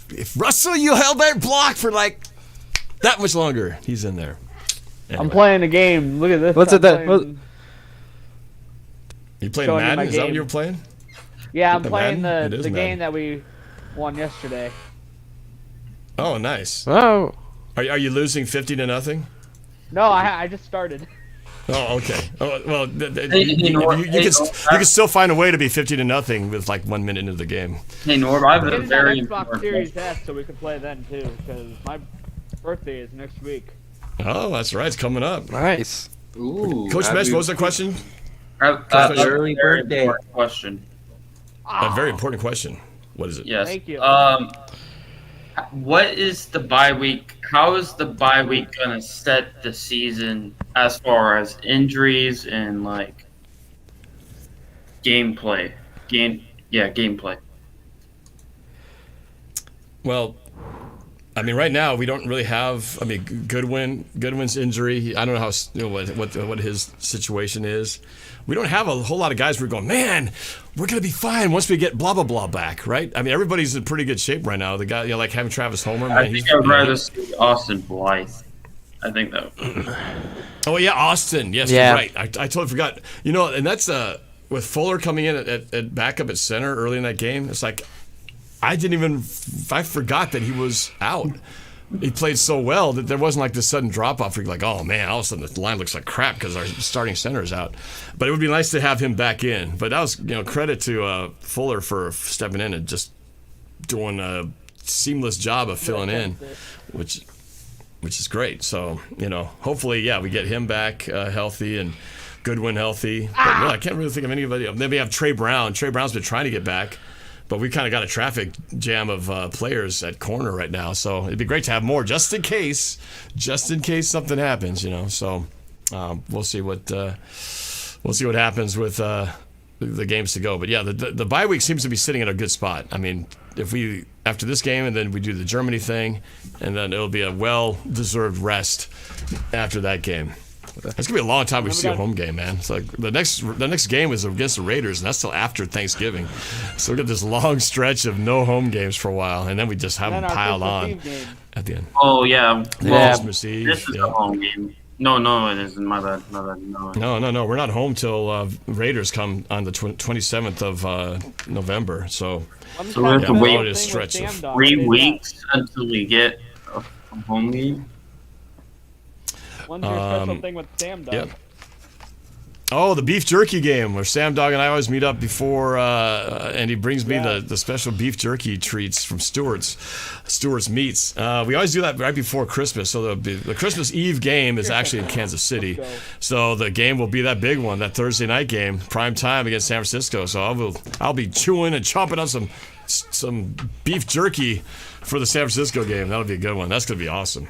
Speaker 5: If Russell, you held that block for that much longer, he's in there. Anyway.
Speaker 9: I'm playing a game. Look at this.
Speaker 3: What's it that?
Speaker 5: You playing Madden? Is that what you were playing?
Speaker 9: Yeah, I'm
Speaker 5: The
Speaker 9: playing
Speaker 5: Madden? It
Speaker 9: the
Speaker 5: is
Speaker 9: game
Speaker 5: Madden.
Speaker 9: that we won yesterday.
Speaker 5: Oh, nice.
Speaker 3: Oh.
Speaker 5: Are you losing 50-0?
Speaker 9: No, I just started.
Speaker 5: Oh, okay. Oh, well,
Speaker 6: you
Speaker 5: can still find a way to be 50-0 with 1 minute into the game.
Speaker 6: Hey Norb, I have a
Speaker 9: Get
Speaker 6: very
Speaker 9: that Xbox
Speaker 6: important
Speaker 9: Series
Speaker 6: question.
Speaker 9: S so we can play then too, because my birthday is next week.
Speaker 5: Oh, that's right. It's coming up.
Speaker 3: Nice.
Speaker 10: Ooh,
Speaker 5: Coach Mesh, what was the question?
Speaker 10: Early
Speaker 6: Very
Speaker 10: birthday.
Speaker 6: important question.
Speaker 5: A very important question. What is it?
Speaker 6: Yes.
Speaker 9: Thank you.
Speaker 6: What is the bye week? How is the bye week gonna set the season as far as injuries and gameplay? Gameplay.
Speaker 5: Well, I mean, right now we don't really have. I mean, Goodwin's injury. I don't know how what his situation is. We don't have a whole lot of guys. We're going, man, we're gonna be fine once we get blah blah blah back, right? I mean, everybody's in pretty good shape right now. The guy, like having Travis Homer. Man,
Speaker 6: I think I'd rather see Austin Blythe. I think that.
Speaker 5: Oh yeah, Austin. Yes,
Speaker 3: Yeah.
Speaker 5: you're right. I totally forgot. You know, and that's with Fuller coming in at backup at center early in that game. It's like I forgot that he was out. He played so well that there wasn't this sudden drop off where you're like, oh man, all of a sudden the line looks like crap because our starting center is out. But it would be nice to have him back in. But that was credit to Fuller for stepping in and just doing a seamless job of filling in, which is great. So hopefully, we get him back healthy and Goodwin healthy. But no, I can't really think of anybody. Maybe have Trey Brown. Trey Brown's been trying to get back. But we kind of got a traffic jam of players at corner right now, so it'd be great to have more, just in case something happens, So we'll see what happens with the games to go. But yeah, the bye week seems to be sitting at a good spot. I mean, if we after this game and then we do the Germany thing, and then it'll be a well-deserved rest after that game. It's gonna be a long time we see a home game, man. It's like the next game is against the Raiders, and that's till after Thanksgiving. So we got this long stretch of no home games for a while, and then we just have them piled on at the end.
Speaker 6: Oh yeah.
Speaker 5: Christmas Eve.
Speaker 6: This is a home game. No, it isn't. My bad.
Speaker 5: No. We're not home till Raiders come on the 27th of November. So
Speaker 6: we have to wait
Speaker 5: a stretch of
Speaker 6: 3 weeks until we get a home game.
Speaker 9: When's your special thing with Sam Dog?
Speaker 5: Yep. Oh, the beef jerky game where Sam Dog and I always meet up before, and he brings me the special beef jerky treats from Stewart's Meats. We always do that right before Christmas. So the Christmas Eve game is actually in Kansas City. So the game will be that big one, that Thursday night game, prime time against San Francisco. So I'll be chewing and chomping on some beef jerky for the San Francisco game. That'll be a good one. That's going to be awesome.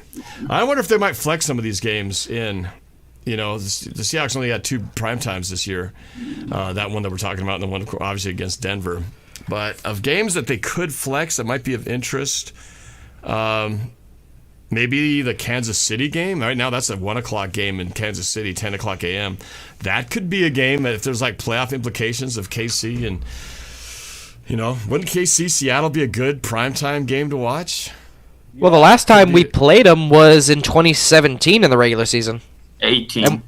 Speaker 5: I wonder if they might flex some of these games in. The Seahawks only had 2 prime times this year. That one that we're talking about, and the one obviously against Denver. But of games that they could flex that might be of interest, maybe the Kansas City game. Right now, that's a 1 o'clock game in Kansas City, 10 o'clock a.m. That could be a game that if there's like playoff implications of KC and, wouldn't KC Seattle be a good primetime game to watch?
Speaker 3: Well, the last time we played them was in 2017 in the regular season.
Speaker 6: 18.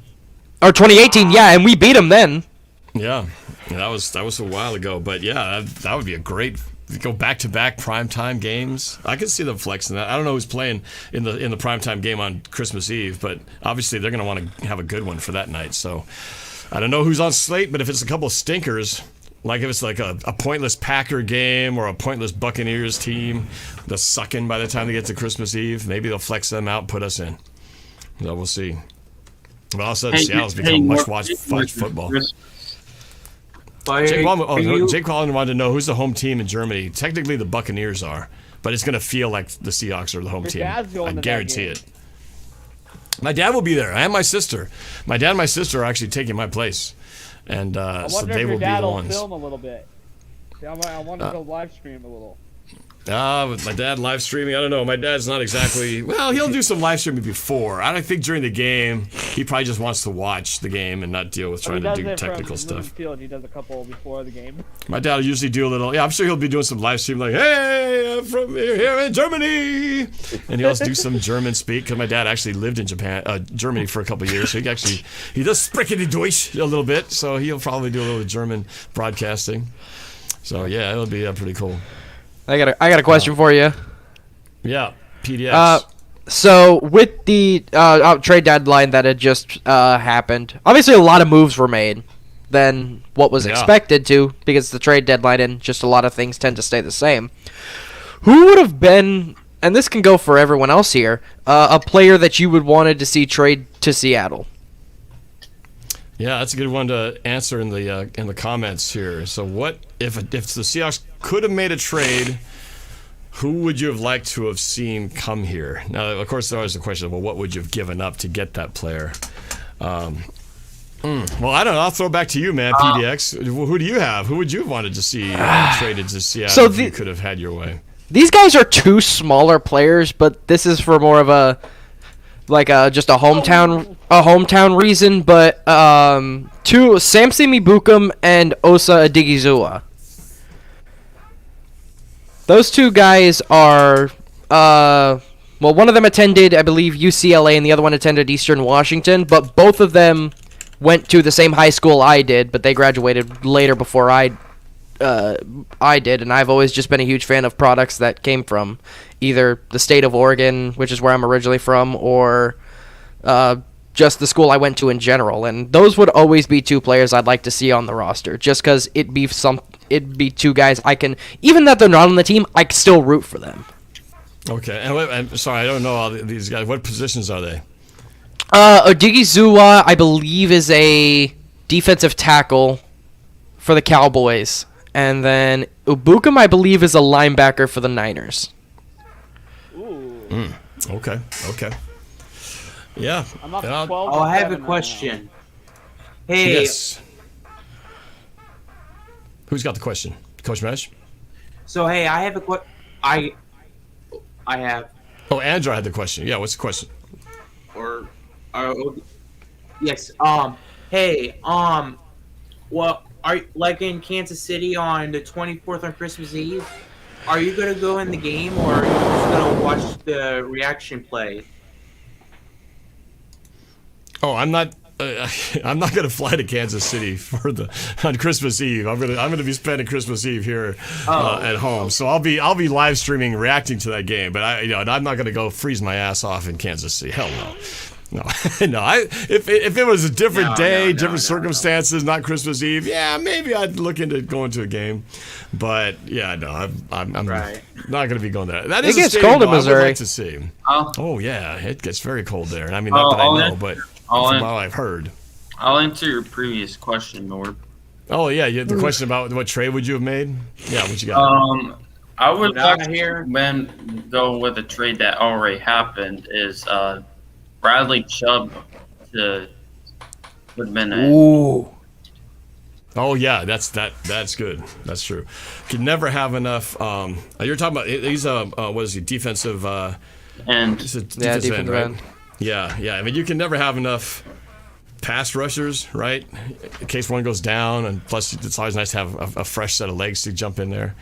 Speaker 3: Or 2018, yeah, and we beat them then.
Speaker 5: Yeah, that was a while ago. But yeah, that would be a great go back-to-back primetime games. I could see them flexing that. I don't know who's playing in the primetime game on Christmas Eve, but obviously they're going to want to have a good one for that night. So I don't know who's on slate, but if it's a couple of stinkers, like if it's like a pointless Packer game or a pointless Buccaneers team that's sucking by the time they get to Christmas Eve, maybe they'll flex them out and put us in. So we'll see. But also, Seattle's become much watch football. Jake Collin wanted to know who's the home team in Germany. Technically, the Buccaneers are, but it's going to feel like the Seahawks are the home team. I guarantee it. My dad will be there. I and my sister. My dad and my sister are actually taking my place, and so they will be the ones.
Speaker 9: Film a little bit. I want to go live stream a little.
Speaker 5: With my dad live streaming, I don't know. My dad's not exactly... Well, he'll do some live streaming before. I don't think during the game. He probably just wants to watch the game and not deal with trying to do technical stuff.
Speaker 9: Field. He does a couple before the game.
Speaker 5: My dad will usually do a little... Yeah, I'm sure he'll be doing some live stream like, hey, I'm from here in Germany. And he'll do some German speak because my dad actually lived in Germany for a couple of years. So he does sprechen Deutsch a little bit. So he'll probably do a little German broadcasting. So yeah, it'll be pretty cool.
Speaker 3: I got a question for you.
Speaker 5: Yeah, PDX.
Speaker 3: So with the trade deadline that had just happened, obviously a lot of moves were made than what was expected to, because the trade deadline and just a lot of things tend to stay the same. Who would have been, and this can go for everyone else here, a player that you would wanted to see trade to Seattle?
Speaker 5: Yeah, that's a good one to answer in the comments here. So what if the Seahawks could have made a trade, who would you have liked to have seen come here? Now, of course, there's always the question of, well, what would you have given up to get that player? Well, I don't know. I'll throw it back to you, man, PDX. Who do you have? Who would you have wanted to see traded to Seattle if you could have had your way?
Speaker 3: These guys are two smaller players, but this is for more of just a hometown reason. But two, Samson Mibukum and Osa Adigizua. Those two guys are, one of them attended, I believe, UCLA, and the other one attended Eastern Washington, but both of them went to the same high school I did, but they graduated later before I did, and I've always just been a huge fan of products that came from either the state of Oregon, which is where I'm originally from, or just the school I went to in general, and those would always be two players I'd like to see on the roster, just because it'd be two guys I can, even that they're not on the team, I can still root for them.
Speaker 5: Okay, and I'm sorry, I don't know all these guys. What positions are they?
Speaker 3: Odigizua, I believe, is a defensive tackle for the Cowboys, and then Ubukum, I believe, is a linebacker for the Niners.
Speaker 9: Ooh.
Speaker 5: Okay. Yeah.
Speaker 9: I'm up to 12.
Speaker 7: I have a question. Hey.
Speaker 5: Yes. Who's got the question? Coach Mesh?
Speaker 7: So, hey, I have a question. I have.
Speaker 5: Oh, Andrew had the question. Yeah, what's the question?
Speaker 7: Yes. Hey. Well, are you, like in Kansas City on the 24th on Christmas Eve? Are you gonna go in the game, or are you just gonna watch the reaction play?
Speaker 5: Oh, I'm not going to fly to Kansas City on Christmas Eve. I'm going to be spending Christmas Eve here at home. So I'll be live streaming, reacting to that game. But I'm not going to go freeze my ass off in Kansas City. Hell no. No. If it was a different day, different circumstances, not Christmas Eve, yeah, maybe I'd look into going to a game. But yeah, no, I'm not going to be going there. That is
Speaker 3: it gets cold in Missouri.
Speaker 5: I would like to see. Oh yeah, it gets very cold there. I mean, not that I know, but from what I've heard.
Speaker 6: I'll answer your previous question, Norb.
Speaker 5: Oh yeah, the question about what trade would you have made? Yeah, what you got?
Speaker 6: I would like to go with a trade that already happened. Is Bradley Chubb would have been
Speaker 5: Oh yeah, that's good. That's true. Can never have enough. You're talking about he's what is he, defensive
Speaker 6: And
Speaker 5: he's a defensive end, right? Yeah. I mean, you can never have enough pass rushers, right? In case one goes down, and plus it's always nice to have a fresh set of legs to jump in there.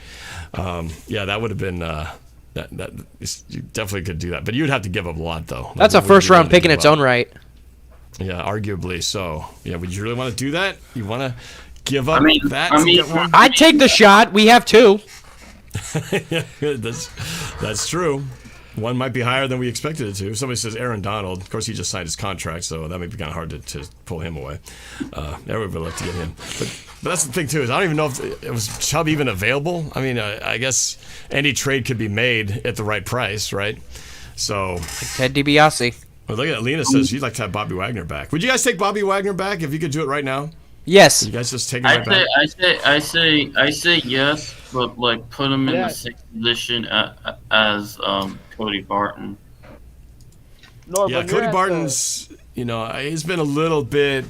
Speaker 5: That would have been that you definitely could do that, but you'd have to give up a lot though.
Speaker 3: That's a first round pick in its own right.
Speaker 5: Yeah, arguably so. Yeah, would you really want to do that? You want to give up that?
Speaker 3: I'd take the shot. We have 2.
Speaker 5: Yeah, that's true. One might be higher than we expected it to. Somebody says Aaron Donald. Of course, he just signed his contract, so that may be kind of hard to pull him away. Everybody would like to get him. But that's the thing, too, is I don't even know if it was Chubb even available. I mean, I guess any trade could be made at the right price, right? So
Speaker 3: Ted DiBiase.
Speaker 5: Well, look at Lena says you'd like to have Bobby Wagner back. Would you guys take Bobby Wagner back if you could do it right now?
Speaker 3: Yes.
Speaker 5: You guys just take him right back?
Speaker 6: I say yes, but like put him in the 6th position as Cody Barton.
Speaker 5: Yeah, Cody Barton's, he's been a little bit.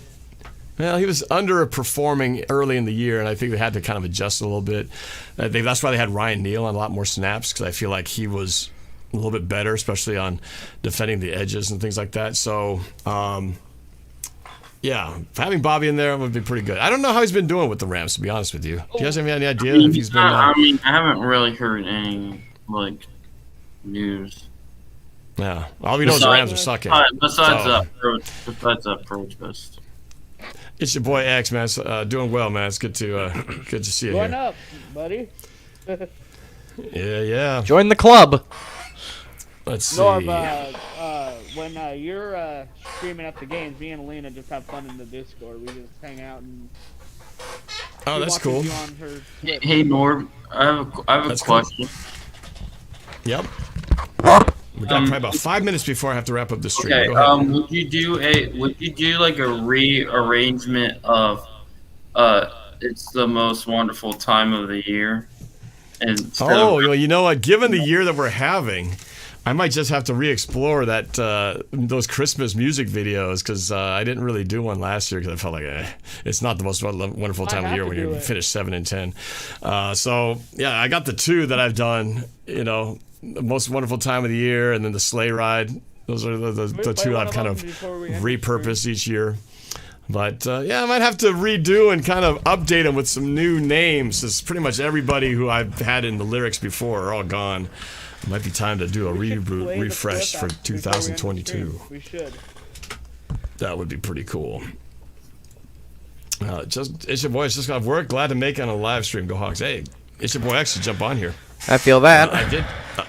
Speaker 5: Well, he was underperforming early in the year, and I think they had to kind of adjust a little bit. That's why they had Ryan Neal on a lot more snaps, because I feel like he was a little bit better, especially on defending the edges and things like that. So, having Bobby in there would be pretty good. I don't know how he's been doing with the Rams, to be honest with you. Do you guys have any idea if he's been?
Speaker 6: I haven't really heard any news.
Speaker 5: Yeah, all we know is the Rams are sucking.
Speaker 6: Besides that protest.
Speaker 5: It's your boy X, man. Doing well, man. It's good to see you
Speaker 9: Join
Speaker 5: here.
Speaker 9: up, buddy.
Speaker 5: Yeah.
Speaker 3: Join the club.
Speaker 5: Let's see.
Speaker 9: Norb, when you're streaming up the games, me and Alina just have fun in the Discord. We just hang out and.
Speaker 5: Oh, that's cool.
Speaker 6: Hey, Norb, I have a question.
Speaker 5: Cool. Yep. We got probably about 5 minutes before I have to wrap up the stream.
Speaker 6: Okay.
Speaker 5: Go ahead.
Speaker 6: Would you do like a rearrangement of "It's the Most Wonderful Time of the Year"?
Speaker 5: Well, you know what? Given the year that we're having, I might just have to re-explore those Christmas music videos, because I didn't really do one last year because I felt like it's not the most wonderful time of the year when you finish 7 and 10. So yeah, I got the 2 that I've done. The most wonderful time of the year, and then the sleigh ride. Those are the 2 I've kind of repurposed each year. But I might have to redo and kind of update them with some new names. It's pretty much everybody who I've had in the lyrics before are all gone. It might be time to do a refresh for 2022.
Speaker 9: We should.
Speaker 5: That would be pretty cool. It's your boy. It's just got work. Glad to make it on a live stream. Go Hawks. Hey, it's your boy X to jump on here.
Speaker 3: I feel that.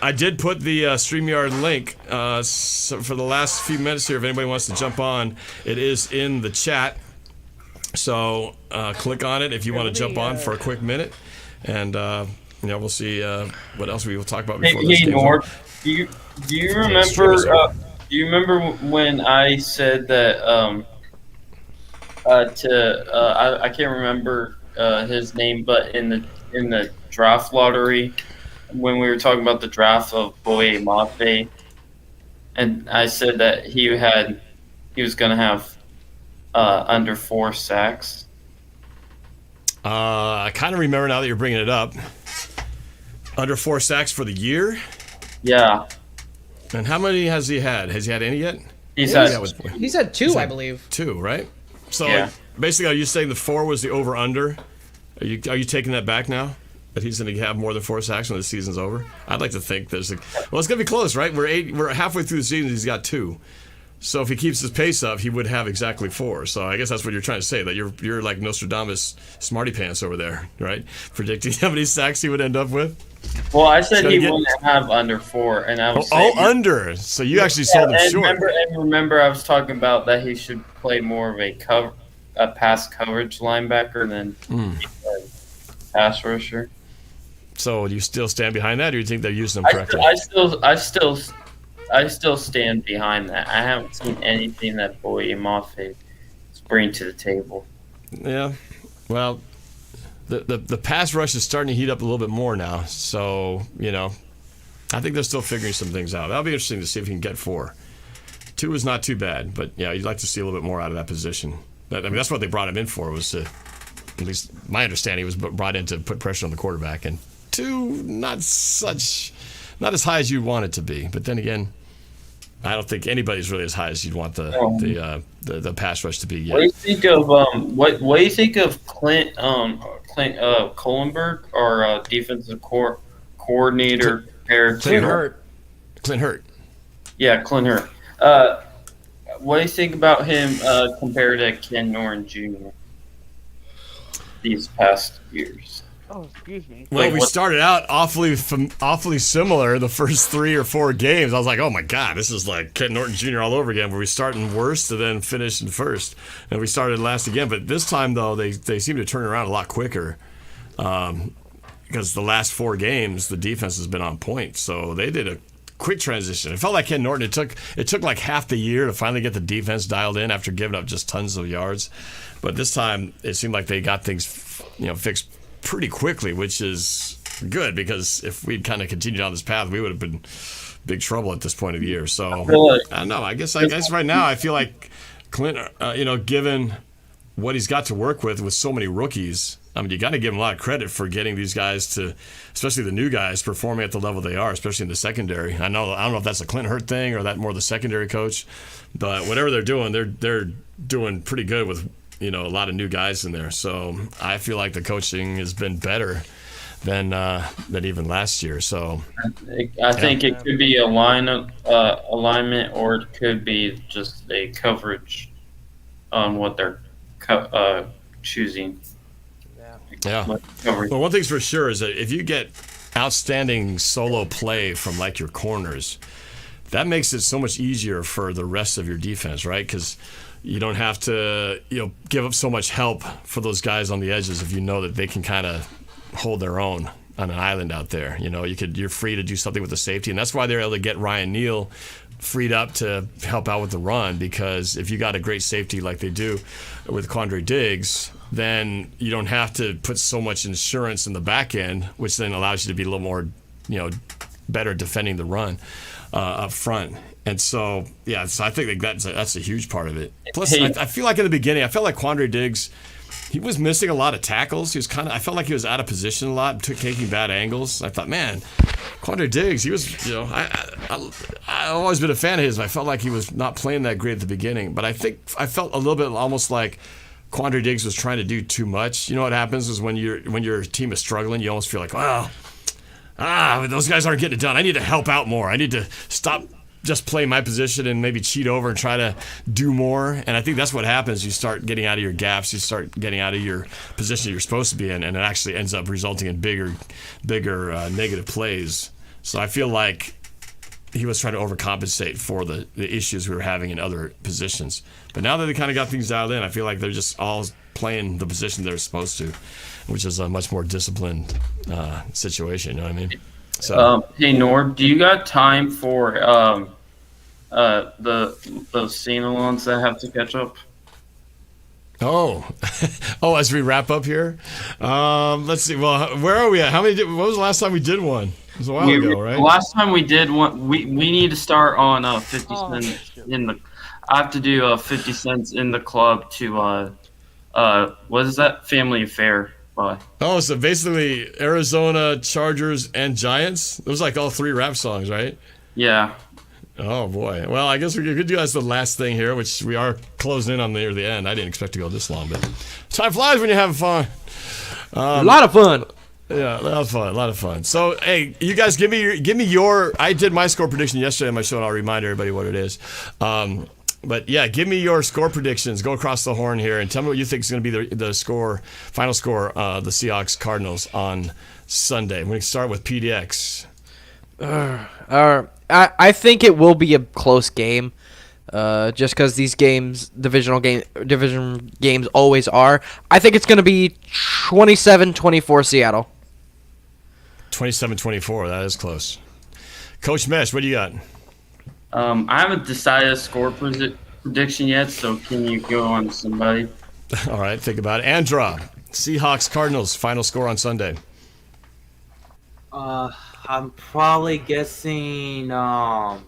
Speaker 5: I did put the StreamYard link for the last few minutes here. If anybody wants to jump on, it is in the chat. So click on it if you want to jump on for a quick minute, and we'll see what else we will talk about before this game's over.
Speaker 6: Do you remember? Do you remember when I said that I can't remember his name, but in the draft lottery, when we were talking about the draft of Boye Mafe, and I said that he was going to have under 4 sacks.
Speaker 5: I kind of remember now that you're bringing it up. Under 4 sacks for the year?
Speaker 6: Yeah.
Speaker 5: And how many has he had? Has he had any yet?
Speaker 3: He's had 2, I believe.
Speaker 5: 2, right? So basically, are you saying the 4 was the over/under? Are you taking that back now? That he's going to have more than 4 sacks when the season's over? I'd like to think it's going to be close, right? We're halfway through the season. He's got 2. So if he keeps his pace up, he would have exactly 4. So I guess that's what you're trying to say, that you're like Nostradamus smarty pants over there, right? Predicting how many sacks he would end up with.
Speaker 6: Well, I said he wouldn't have under 4, and I was saying,
Speaker 5: under. So you actually sold him short.
Speaker 6: Remember, I was talking about that he should play more of a pass coverage linebacker than a pass rusher. So
Speaker 5: do you still stand behind that, or do you think they're using him correctly?
Speaker 6: I still stand behind that. I haven't seen anything that Boye Mafe is bringing to the table.
Speaker 5: Yeah, well, the pass rush is starting to heat up a little bit more now. So I think they're still figuring some things out. That'll be interesting to see if he can get 4. 2 is not too bad, but you'd like to see a little bit more out of that position. I mean, that's what they brought him in for, was to at least my understanding, was brought in to put pressure on the quarterback, and 2, not as high as you'd want it to be. But then again, I don't think anybody's really as high as you'd want the pass rush to be yet.
Speaker 6: What do you think of what do you think of Clint Kohlenberg, our defensive coordinator?
Speaker 5: Clint Hurt.
Speaker 6: Yeah, Clint Hurt. What do you think about him compared to Ken Norton Jr. these past years?
Speaker 9: Oh, excuse me.
Speaker 5: Well, we started out awfully similar the first 3 or 4 games. I was like, oh my God, this is like Ken Norton Jr. all over again, where we start in worst and then finish in first. And we started last again. But this time, though, they seem to turn around a lot quicker. Because the last 4 games, the defense has been on point. So they did a quick transition. It felt like Ken Norton, it took like half the year to finally get the defense dialed in after giving up just tons of yards. But this time, it seemed like they got things fixed pretty quickly, which is good, because if we'd kind of continued on this path, we would have been big trouble at this point of the year. So I don't know. I guess right now I feel like Clint, given what he's got to work with so many rookies, I mean, you got to give him a lot of credit for getting these guys to, especially the new guys, performing at the level they are, especially in the secondary. I don't know if that's a Clint Hurt thing or that more the secondary coach, but whatever they're doing, they're doing pretty good with a lot of new guys in there. So I feel like the coaching has been better than even last year. So
Speaker 6: I think it could be alignment, or it could be just a coverage on what they're choosing.
Speaker 5: Yeah. Well, one thing's for sure is that if you get outstanding solo play from like your corners, that makes it so much easier for the rest of your defense, right? Because you don't have to give up so much help for those guys on the edges if you know that they can kind of hold their own on an island out there. You're free to do something with the safety, and that's why they're able to get Ryan Neal freed up to help out with the run, because if you got a great safety like they do with Quandre Diggs, then you don't have to put so much insurance in the back end, which then allows you to be a little more, better defending the run up front. And so I think that's a huge part of it. Plus, I feel like in the beginning, I felt like Quandre Diggs, he was missing a lot of tackles. I felt like he was out of position a lot, taking bad angles. I thought, man, Quandre Diggs, he was, I've always been a fan of his, but I felt like he was not playing that great at the beginning. But I felt a little bit almost like Quandre Diggs was trying to do too much. You know what happens is when your team is struggling, you almost feel like, those guys aren't getting it done. I need to help out more. I need to stop just playing my position and maybe cheat over and try to do more. And I think that's what happens. You start getting out of your gaps. You start getting out of your position you're supposed to be in, and it actually ends up resulting in bigger negative plays. So I feel like he was trying to overcompensate for the issues we were having in other positions. But now that they kind of got things dialed in, I feel like they're just all playing the position they're supposed to, which is a much more disciplined situation. You know what I mean? So,
Speaker 6: hey Norb, do you got time for those Sing-alongs that have to catch up?
Speaker 5: As we wrap up here, let's see. Well, where are we at? When was the last time we did one? It was a while ago, right?
Speaker 6: The last time we did one, we need to start on 50 cents in the. I have to do 50 cents in the club to what is that? Family Affair.
Speaker 5: So basically Arizona, Chargers, and Giants. Those like all 3 rap songs, right?
Speaker 6: Yeah.
Speaker 5: Oh boy. Well, I guess we could do as the last thing here, which we are closing in on near the end. I didn't expect to go this long, but time flies when you're having fun.
Speaker 3: A lot of fun.
Speaker 5: Yeah, a lot of fun. So, hey, you guys, give me your. I did my score prediction yesterday on my show, and I'll remind everybody what it is. But yeah, give me your score predictions. Go across the horn here and tell me what you think is going to be the final score, the Seahawks Cardinals on Sunday. We can start with PDX.
Speaker 3: I think it will be a close game, just because these division games always are. I think it's going to be 27-24 Seattle.
Speaker 5: 27-24. That is close. Coach Mesh, what do you got?
Speaker 6: I haven't decided a score prediction yet, so can you go on somebody?
Speaker 5: All right, think about it. Andra, Seahawks Cardinals, final score on Sunday.
Speaker 7: I'm probably guessing, probably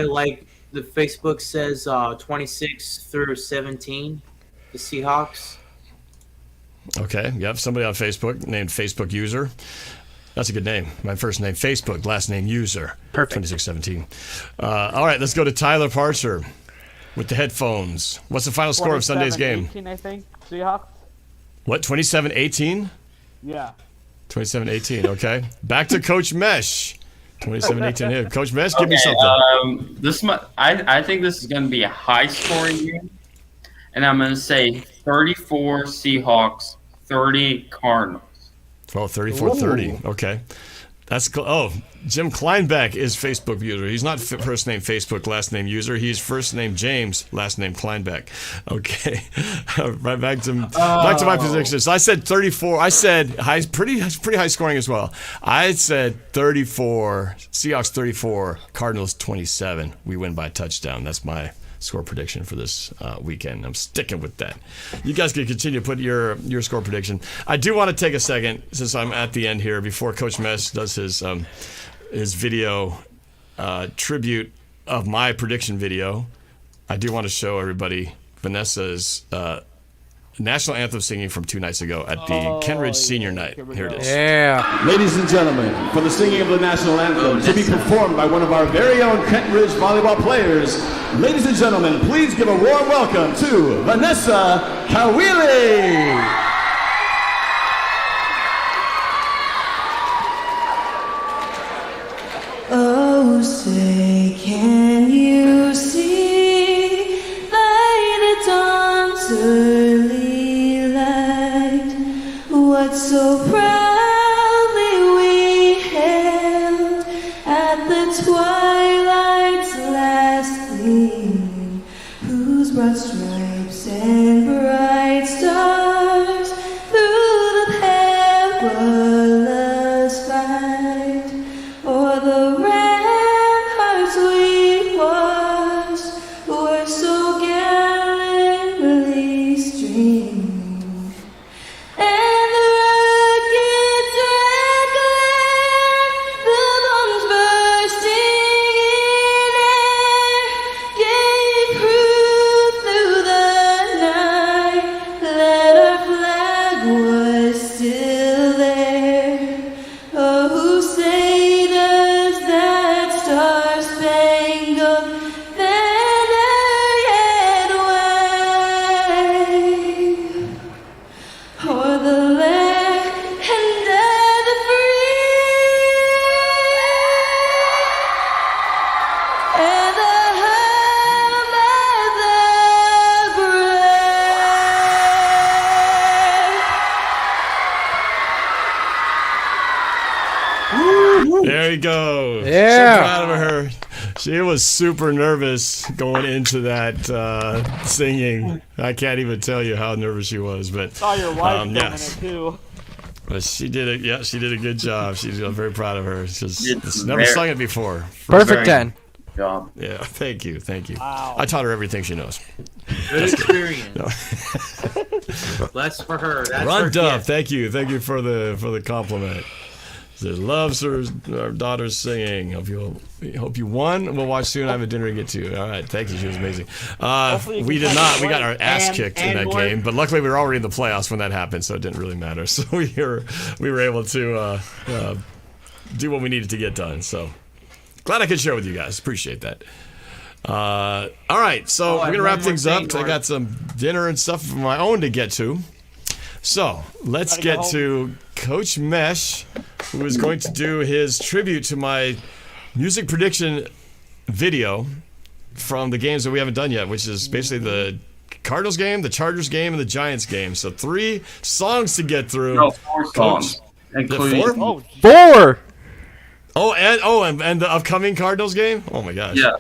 Speaker 7: like the Facebook says, 26-17. The Seahawks.
Speaker 5: Okay, yep, somebody on Facebook named Facebook User. That's a good name. My first name, Facebook, last name, User.
Speaker 3: Perfect.
Speaker 5: 2617. All right, let's go to Tyler Parcher with the headphones. What's the final score of Sunday's game?
Speaker 9: 27-18, I think. Seahawks?
Speaker 5: What, 27-18?
Speaker 9: Yeah.
Speaker 5: 27-18, okay. Back to Coach Mesh. 27-18 here. Coach Mesh, give me something.
Speaker 6: I think this is going to be a high-scoring game, and I'm going to say 34 Seahawks, 30 Cardinals.
Speaker 5: Oh, 34-30. Okay. That's Jim Kleinbeck is Facebook user. He's not first name Facebook, last name user. He's first name James, last name Kleinbeck. Okay. Right back to my predictions. I said 34. I said pretty high scoring as well. I said 34. Seahawks 34. Cardinals 27. We win by a touchdown. That's my score prediction for this weekend. I'm sticking with that. You guys can continue to put your score prediction. I do want to take a second, since I'm at the end here, before Coach Mesh does his video tribute of my prediction video. I do want to show everybody Vanessa's national anthem singing from 2 nights ago at the Kenridge Senior Night. Here it is.
Speaker 3: Yeah.
Speaker 12: Ladies and gentlemen, for the singing of the national anthem to be performed by one of our very own Kenridge volleyball players, ladies and gentlemen, please give a warm welcome to Vanessa Kawili.
Speaker 13: Oh, say, can you see by the dawn's early light what so proudly we hailed at the twilight's last gleam, whose broad stripes and bright stars through the perilous fight o'er the ramparts we watched were so gallantly streaming, and the rockets red glare, the bombs bursting in air, gave proof through the night that our flag was still there. Oh, who say does that star-spangled banner yet wave o'er the land of the free and the home of the brave.
Speaker 5: There you go.
Speaker 3: Yeah.
Speaker 5: So proud of her. She was super nervous going into that singing. I can't even tell you how nervous she was, but
Speaker 9: Saw your wife filming
Speaker 5: yes.
Speaker 9: it too.
Speaker 5: But she did it. Yeah, she did a good job. I'm very proud of her. She's
Speaker 6: It's
Speaker 5: never
Speaker 6: very-
Speaker 5: sung it before.
Speaker 3: Perfect 10.
Speaker 6: Job.
Speaker 5: Yeah, thank you.
Speaker 9: Wow.
Speaker 5: I taught her everything she knows.
Speaker 7: Good experience.
Speaker 5: No.
Speaker 7: Bless for her. That's
Speaker 5: Ron
Speaker 7: her
Speaker 5: Duff,
Speaker 7: gift.
Speaker 5: thank you for the compliment. Says loves her daughter's singing. Hope you won. We'll watch soon. I have a dinner to get to. All right, thank you. She was amazing. We did not. We got our ass kicked in that game, but luckily we were already in the playoffs when that happened, so it didn't really matter. So we were able to do what we needed to get done. So glad I could share with you guys. Appreciate that. All right, so we're gonna wrap things up. I got some dinner and stuff of my own to get to. So let's get to Coach Mesh, who is going to do his tribute to my music prediction video from the games that we haven't done yet, which is basically the Cardinals game, the Chargers game, and the Giants game. So 3 songs to get through.
Speaker 6: No, 4 songs. Including
Speaker 5: 4?
Speaker 3: 4.
Speaker 5: And the upcoming Cardinals game? Oh my gosh.
Speaker 6: Yeah.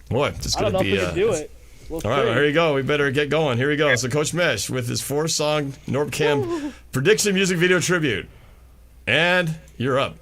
Speaker 5: Boy, it's
Speaker 9: I don't
Speaker 5: gonna
Speaker 9: know
Speaker 5: be.
Speaker 9: if we can do it. We'll
Speaker 5: All right,
Speaker 9: see.
Speaker 5: well, here you go. We better get going. Here we go. So Coach Mesh with his 4-song NorbCam prediction music video tribute. And you're up.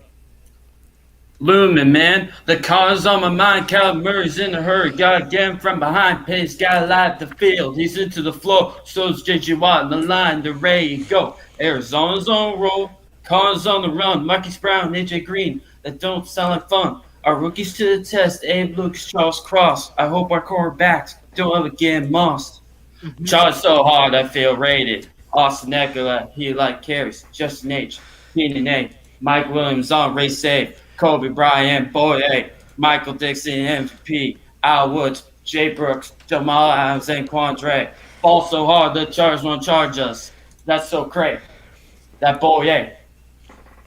Speaker 6: Looming, man. The car's on my mind. Cal Murray's in a hurry. Got again from behind. Pace got light the field. He's into the flow. So's J.J. Watt in the line. They're ready to go. Arizona's on roll. Cars on the run. Marquise Brown, AJ Green. That don't sound like fun. Our rookies to the test. Abe Lucas, Charles Cross. I hope our quarterbacks don't ever get mossed. Charge so hard I feel rated. Austin Eckler, he like carries. Justin H, Keenan A, Mike Williams on race safe. Kobe Bryant, Boye, Michael Dixon MVP. Al Woods, Jay Brooks, Jamal Adams, and Quandre. Ball so hard the Chargers won't charge us. That's so crazy. That Boye,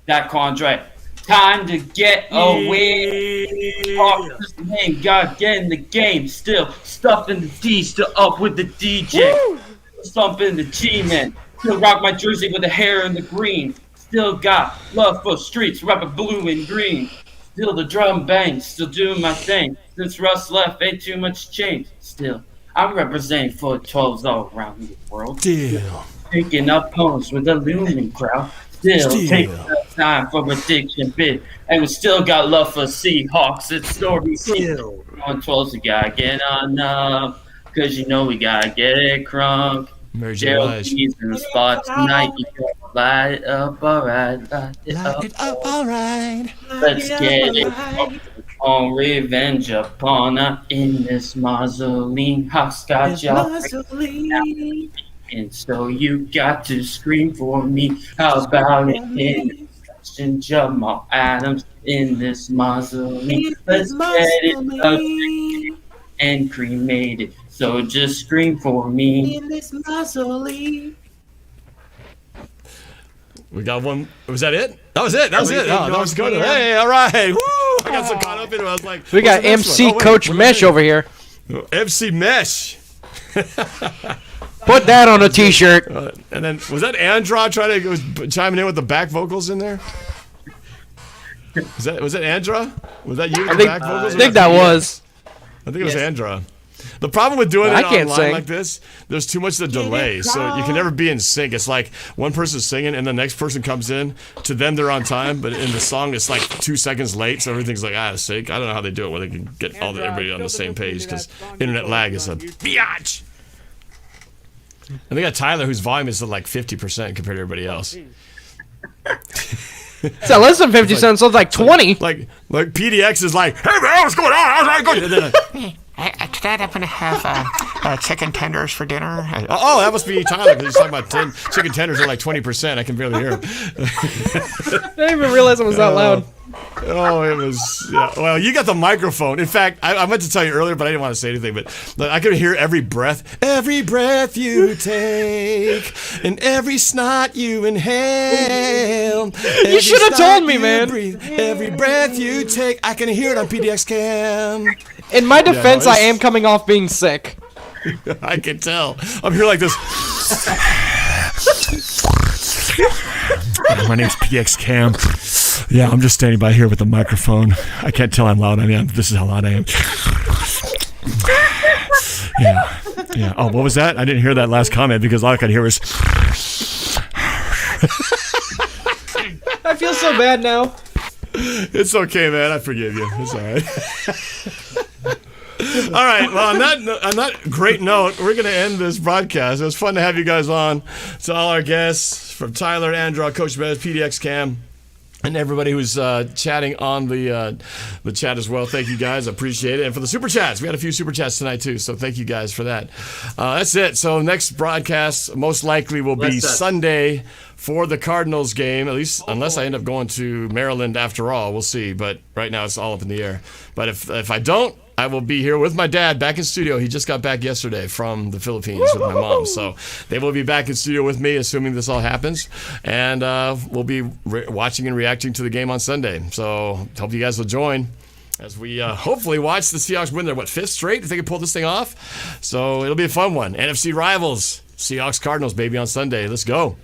Speaker 6: that Quandre. Time to get away. This name, God, get in the game. Still stuffing the D, still up with the DJ. Stumping the G-Man. Still rock my jersey with the hair and the green. Still got love for streets, rapping blue and green. Still the drum bang, still doing my thing. Since Russ left, ain't too much change. Still, I'm representing for 12s all around the world.
Speaker 5: Still.
Speaker 6: Picking up poems with the looming crowd. Still taking the time for prediction bid. And we still got love for Seahawks. It's story still. On 12s, we gotta get on up. Cause you know we gotta get it crunk.
Speaker 5: Mary J.
Speaker 6: Gerald G's in the spot tonight. You gotta light it up, alright. Light it up,
Speaker 5: alright.
Speaker 6: Let's get it on revenge upon her in this mausoleum. Hawks got y'all. And so you got to scream for me. How about it in Jamal Adams in this mausoleum? Let's get it up and cremated. So just scream for me.
Speaker 7: In this mausoleum.
Speaker 5: We got one. Was that it? That was it. That was it. Oh, that was good. Hey, all right. Woo! I got so caught up in it. I was like,
Speaker 3: we got MC Coach Mesh over here.
Speaker 5: MC Mesh.
Speaker 3: Put that on a T-shirt.
Speaker 5: And then was that Andra trying to chiming in with the back vocals in there? Was that Andra? Was that you with the back vocals?
Speaker 3: I think that was.
Speaker 5: I think it was Andra. The problem with doing it online like this, there's too much of the delay, so you can never be in sync. It's like one person's singing and the next person comes in. To them, they're on time, but in the song, it's like 2 seconds late, so everything's like out of sync. I don't know how they do it where they can get everybody on the same page because internet lag is a biatch. And they got Tyler, whose volume is at like 50% compared to everybody else.
Speaker 3: So less than 50 cents, so it's like 20.
Speaker 5: Like PDX is like, hey man, what's going on? How's that going?
Speaker 14: Tonight I'm going to have chicken tenders for dinner.
Speaker 5: Oh, that must be Tyler because he's talking about chicken tenders are like 20%. I can barely hear him.
Speaker 3: I didn't even realize it was that loud.
Speaker 5: Oh, it was. Yeah. Well, you got the microphone. In fact, I meant to tell you earlier, but I didn't want to say anything. But I could hear every breath you take, and every snot you inhale.
Speaker 3: You should have told me, man.
Speaker 5: Breathe, every breath you take, I can hear it on PDX Cam.
Speaker 3: In my defense, I am coming off being sick.
Speaker 5: I can tell. I'm here like this. My name's PDX Cam. Yeah, I'm just standing by here with the microphone. I can't tell how loud I am. This is how loud I am. Yeah. Oh, what was that? I didn't hear that last comment because all I could hear was.
Speaker 3: I feel so bad now.
Speaker 5: It's okay, man. I forgive you. It's all right. All right. Well, on that great note, we're going to end this broadcast. It was fun to have you guys on. To all our guests, from Tyler, Andrew, Coach Bez, PDX Cam, and everybody who's chatting on the chat as well. Thank you guys. I appreciate it. And for the super chats, we had a few super chats tonight too. So thank you guys for that. That's it. So next broadcast most likely will be Sunday for the Cardinals game. At least unless I end up going to Maryland after all, we'll see. But right now it's all up in the air. But if I don't, I will be here with my dad back in studio. He just got back yesterday from the Philippines with my mom. So they will be back in studio with me, assuming this all happens. And we'll be watching and reacting to the game on Sunday. So hope you guys will join as we hopefully watch the Seahawks win their, 5th straight if they can pull this thing off. So it'll be a fun one. NFC rivals, Seahawks Cardinals, baby, on Sunday. Let's go.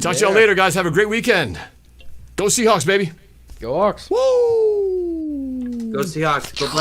Speaker 5: Talk to y'all later, guys. Have a great weekend. Go Seahawks, baby.
Speaker 3: Go Hawks.
Speaker 5: Woo!
Speaker 7: Go Seahawks. Go